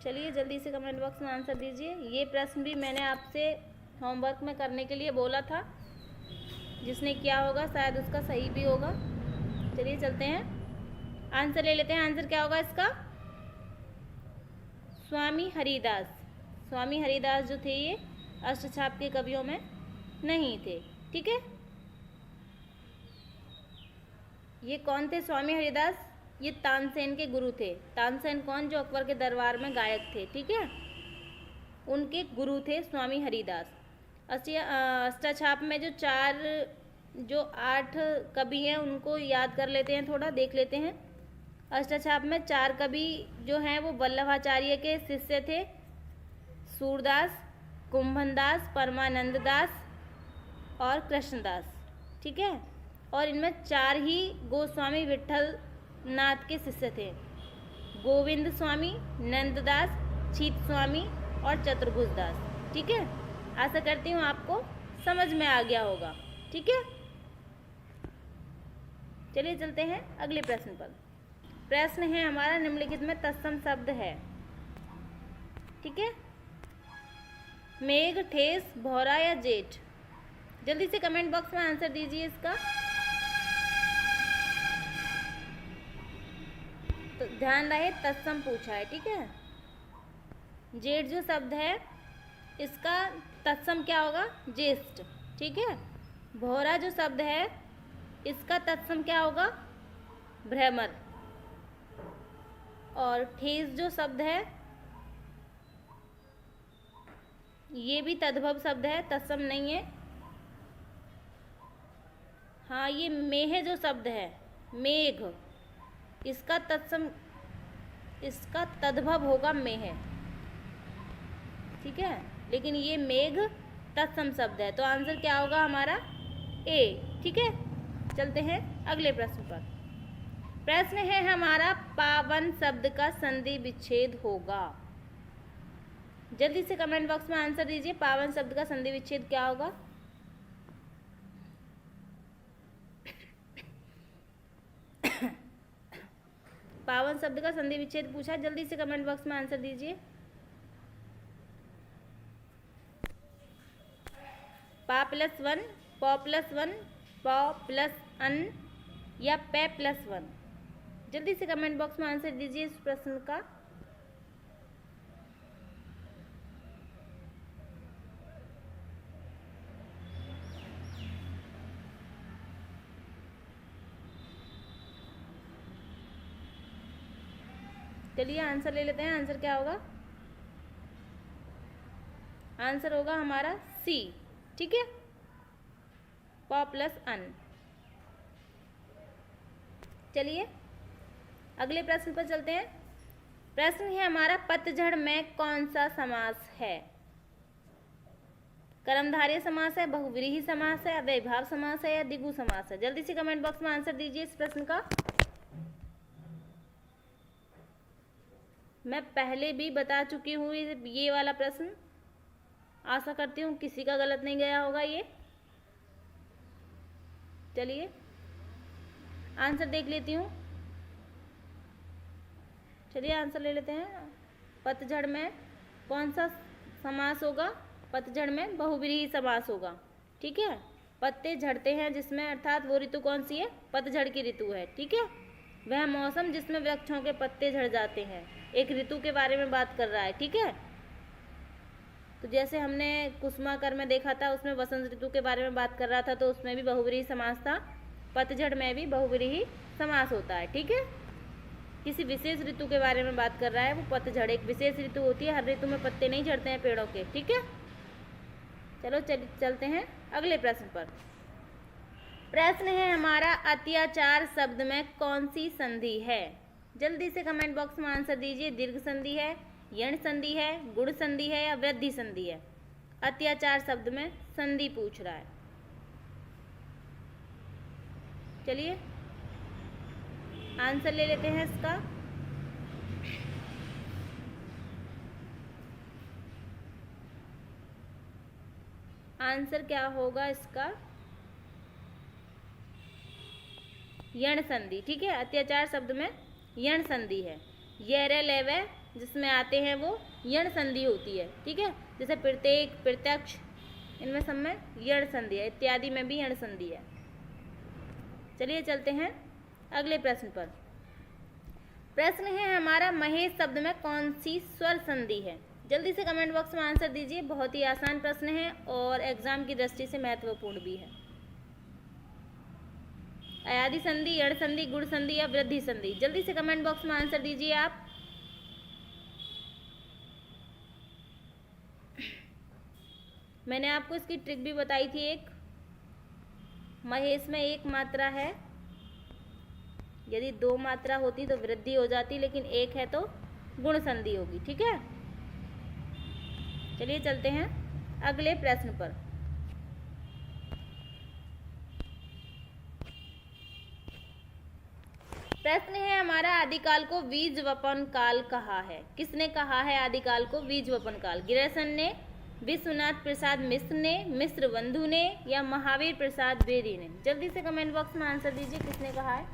चलिए जल्दी से कमेंट बॉक्स में आंसर दीजिए। ये प्रश्न भी मैंने आपसे होमवर्क में करने के लिए बोला था, जिसने किया होगा शायद उसका सही भी होगा। चलिए चलते हैं, आंसर ले लेते हैं। आंसर क्या होगा इसका? स्वामी हरिदास। स्वामी हरिदास जो थे ये अष्टछाप के कवियों में नहीं थे। ठीक है, ये कौन थे स्वामी हरिदास? ये तानसेन के गुरु थे। तानसेन कौन? जो अकबर के दरबार में गायक थे। ठीक है, उनके गुरु थे स्वामी हरिदास। अष्टाछाप में जो 8 कवि हैं उनको याद कर लेते हैं, थोड़ा देख लेते हैं। अष्टाछाप में 4 कवि जो हैं वो वल्लभाचार्य के शिष्य थे, सूरदास, कुंभनदास, परमानंद दास और कृष्णदास। ठीक है, और इनमें 4 ही गोस्वामी विठल नाथ के शिष्य थे, गोविंद स्वामी, नंददास, छीत स्वामी और चतुर्भुज दास। ठीक है, आशा करती हूँ आपको समझ में आ गया होगा। ठीक है, चलिए चलते हैं अगले प्रश्न पर। प्रश्न है हमारा, निम्नलिखित में तत्सम शब्द है। ठीक है, मेघ, ठेस, भौरा या जेठ? जल्दी से कमेंट बॉक्स में आंसर दीजिए इसका। तो ध्यान रहे तत्सम पूछा है। ठीक है, जेठ जो शब्द है इसका तत्सम क्या होगा? ज्येष्ठ। ठीक है, भौरा जो शब्द है इसका तत्सम क्या होगा? भ्रमर। और ठेस जो शब्द है ये भी तद्भव शब्द है, तत्सम नहीं है। हाँ, ये मेह जो शब्द है, मेघ, इसका तद्भव होगा मेह। ठीक है, लेकिन ये मेघ तत्सम शब्द है, तो आंसर क्या होगा हमारा? ए। ठीक है, चलते हैं अगले प्रश्न पर। प्रश्न है हमारा, पावन शब्द का संधि विच्छेद होगा। जल्दी से कमेंट बॉक्स में आंसर दीजिए, पावन शब्द का संधि विच्छेद क्या होगा? पावन शब्द का संधि विच्छेद पूछा, जल्दी से कमेंट बॉक्स में आंसर दीजिए। पा प्लस 1, पौ प्लस 1, पौ प्लस अन या पे प्लस 1? जल्दी से कमेंट बॉक्स में आंसर दीजिए इस प्रश्न का। चलिए आंसर ले लेते हैं। आंसर क्या होगा? आंसर होगा हमारा सी। ठीक है, पौ प्लस अन। चलिए अगले प्रश्न पर चलते हैं। प्रश्न है हमारा, पतझड़ में कौन सा समास है? कर्मधारय समास है, बहुव्रीहि समास है, अव्ययीभाव समास है या द्विगु समास है? जल्दी से कमेंट बॉक्स में आंसर दीजिए इस प्रश्न का। मैं पहले भी बता चुकी हूँ ये वाला प्रश्न, आशा करती हूँ किसी का गलत नहीं गया होगा ये। चलिए आंसर देख लेती हूँ। चलिए आंसर ले लेते हैं। पतझड़ में कौन सा समास होगा? पतझड़ में बहुव्रीहि समास होगा। ठीक है, पत्ते झड़ते हैं जिसमें, अर्थात वो ऋतु कौन सी है? पतझड़ की ऋतु है। ठीक है, वह मौसम जिसमें वृक्षों के पत्ते झड़ जाते हैं, एक ऋतु के बारे में बात कर रहा है। ठीक है, तो जैसे हमने कुसुमाकर में देखा था, उसमें वसंत ऋतु के बारे में बात कर रहा था, तो उसमें भी बहुव्रीहि समास था। पतझड़ में भी बहुव्रीहि समास होता है। ठीक है, किसी विशेष ऋतु के बारे में बात कर रहा है, वो पतझड़ एक विशेष ऋतु होती है, हर ऋतु में पत्ते नहीं झड़ते हैं पेड़ों के। ठीक है, चलो चलते हैं अगले प्रश्न पर। प्रश्न है हमारा, अत्याचार शब्द में कौन सी संधि है? जल्दी से कमेंट बॉक्स में आंसर दीजिए। दीर्घ संधि है, यण संधि है, गुण संधि है या वृद्धि संधि है? अत्याचार शब्द में संधि पूछ रहा है। चलिए आंसर ले लेते हैं इसका। आंसर क्या होगा इसका? यण संधि। ठीक है, अत्याचार शब्द में यण संधि है। य लेवे जिसमें आते हैं वो यण संधि होती है। ठीक है, जैसे प्रत्येक, प्रत्यक्ष, इनमें सब में यण संधि है, इत्यादि में भी यण संधि है। चलिए चलते हैं अगले प्रश्न पर। प्रश्न है हमारा, महेश शब्द में कौन सी स्वर संधि है? जल्दी से कमेंट बॉक्स में आंसर दीजिए। बहुत ही आसान प्रश्न है और एग्जाम की दृष्टि से महत्वपूर्ण भी है। अयादि संधि, यण संधि, गुण संधि या वृद्धि संधि? जल्दी से कमेंट बॉक्स में आंसर दीजिए आप। मैंने आपको इसकी ट्रिक भी बताई थी एक। महेश में एक मात्रा है, यदि दो मात्रा होती तो वृद्धि हो जाती, लेकिन एक है तो गुण संधि होगी। ठीक है, चलिए चलते हैं अगले प्रश्न पर। प्रश्न है हमारा, आदिकाल को बीजवपन काल कहा है? किसने कहा है आदिकाल को बीजवपन काल? गिरसन ने, विश्वनाथ प्रसाद मिश्र ने, मिश्र बंधु ने या महावीर प्रसाद बेरी ने? जल्दी से कमेंट बॉक्स में आंसर दीजिए, किसने कहा है?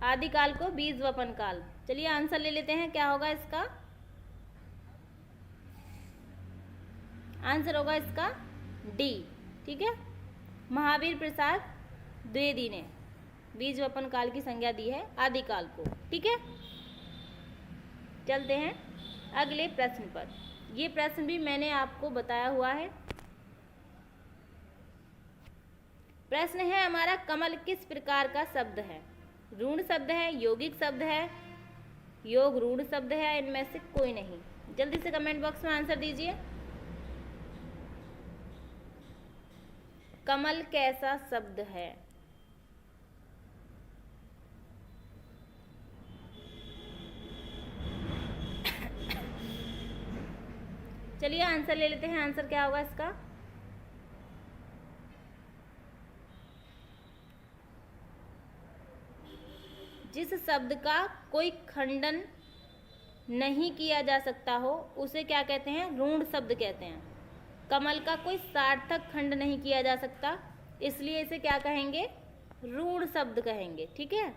आदिकाल को बीजवपन काल। चलिए आंसर ले लेते हैं, क्या होगा इसका? आंसर होगा इसका डी। ठीक है, महावीर प्रसाद द्विवेदी ने बीजवपन काल की संज्ञा दी है आदिकाल को। ठीक है, चलते हैं अगले प्रश्न पर। ये प्रश्न भी मैंने आपको बताया हुआ है। प्रश्न है हमारा, कमल किस प्रकार का शब्द है? ऋण शब्द है, यौगिक शब्द है, योग ऋण शब्द है, इनमें से कोई नहीं? जल्दी से कमेंट बॉक्स में आंसर दीजिए। कमल कैसा शब्द है? चलिए आंसर ले लेते हैं। आंसर क्या होगा इसका? जिस शब्द का कोई खंडन नहीं किया जा सकता हो उसे क्या कहते हैं? ऋण शब्द कहते हैं। कमल का कोई सार्थक खंड नहीं किया जा सकता, इसलिए इसे क्या कहेंगे? ऋण शब्द कहेंगे। ठीक है,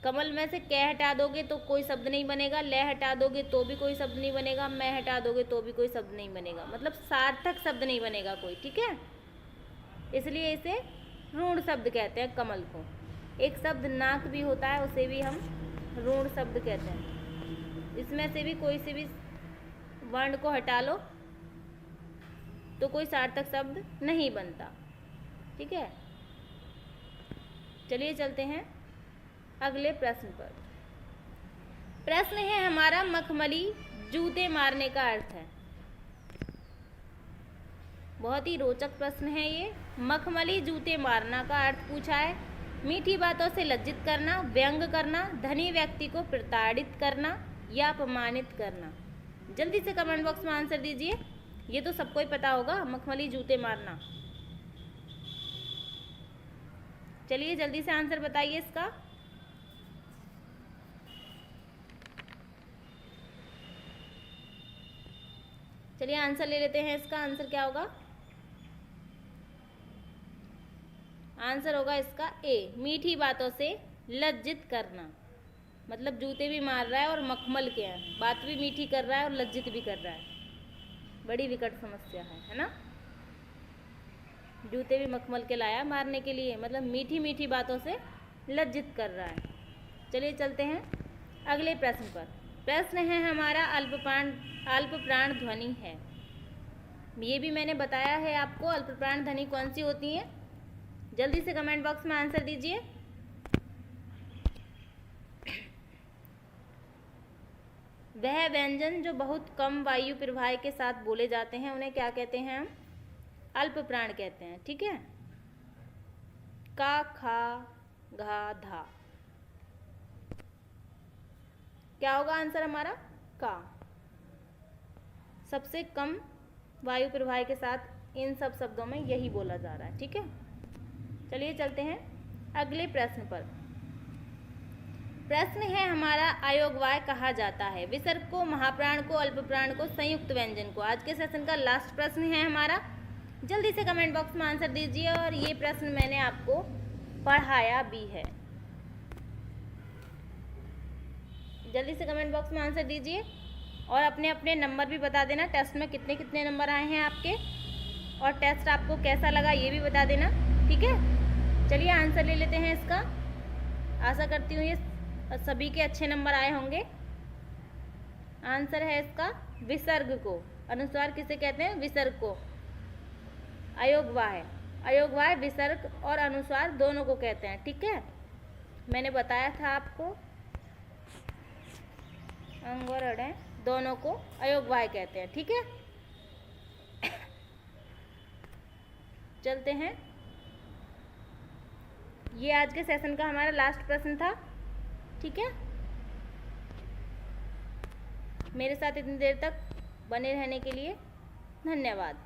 कमल में से कै हटा दोगे तो कोई शब्द नहीं बनेगा, ले हटा दोगे तो भी कोई शब्द नहीं बनेगा, मैं हटा दोगे तो भी कोई शब्द नहीं बनेगा, मतलब सार्थक शब्द नहीं बनेगा कोई। ठीक है, इसलिए इसे ऋण शब्द कहते हैं कमल को। एक शब्द नाक भी होता है, उसे भी हम ऋण शब्द कहते हैं। इसमें से भी कोई से भी वर्ण को हटा लो तो कोई सार्थक शब्द नहीं बनता। ठीक है, चलिए चलते हैं अगले प्रश्न पर। प्रश्न है हमारा, मखमली जूते मारने का अर्थ है? बहुत ही रोचक प्रश्न है ये। मखमली जूते मारना का अर्थ पूछा है। मीठी बातों से लज्जित करना, व्यंग करना, धनी व्यक्ति को प्रताड़ित करना या अपमानित करना। जल्दी से कमेंट बॉक्स में आंसर दीजिए। ये तो सबको ही पता होगा, मखमली जूते मारना। चलिए जल्दी से आंसर बताइए इसका। चलिए आंसर ले लेते हैं इसका। आंसर क्या होगा? आंसर होगा इसका ए, मीठी बातों से लज्जित करना। मतलब जूते भी मार रहा है और मखमल के हैं, बात भी मीठी कर रहा है और लज्जित भी कर रहा है। बड़ी विकट समस्या है ना। जूते भी मखमल के लाया मारने के लिए, मतलब मीठी मीठी बातों से लज्जित कर रहा है। चलिए चलते हैं अगले प्रश्न पर। प्रश्न है हमारा अल्पप्राण ध्वनि है। ये भी मैंने बताया है आपको, अल्पप्राण ध्वनि कौन सी होती है। जल्दी से कमेंट बॉक्स में आंसर दीजिए। वह व्यंजन जो बहुत कम वायु प्रवाह के साथ बोले जाते हैं उन्हें क्या कहते हैं? हम अल्पप्राण कहते हैं। ठीक है। का, खा, घा, धा। क्या होगा आंसर हमारा? का। सबसे कम वायु प्रवाह के साथ इन सब शब्दों में यही बोला जा रहा है। ठीक है। चलिए चलते हैं अगले प्रश्न पर। प्रश्न है हमारा अयोगवाय कहा जाता है विसर्ग को, महाप्राण को, अल्पप्राण को, संयुक्त व्यंजन को। आज के सेशन का लास्ट प्रश्न है हमारा। जल्दी से कमेंट बॉक्स में आंसर दीजिए। और ये प्रश्न मैंने आपको पढ़ाया भी है। जल्दी से कमेंट बॉक्स में आंसर दीजिए और अपने अपने नंबर भी बता देना। टेस्ट में कितने कितने नंबर आए हैं आपके, और टेस्ट आपको कैसा लगा ये भी बता देना। ठीक है। चलिए आंसर ले लेते हैं इसका। आशा करती हूँ ये सभी के अच्छे नंबर आए होंगे। आंसर है इसका विसर्ग को। अनुस्वार किसे कहते हैं? विसर्ग को। अयोगवाय, अयोगवाय विसर्ग और अनुस्वार दोनों को कहते हैं। ठीक है। मैंने बताया था आपको, अंग और अड़े दोनों को अयोगवाय कहते हैं। ठीक है। चलते हैं। ये आज के सेशन का हमारा लास्ट प्रश्न था। ठीक है। मेरे साथ इतनी देर तक बने रहने के लिए धन्यवाद।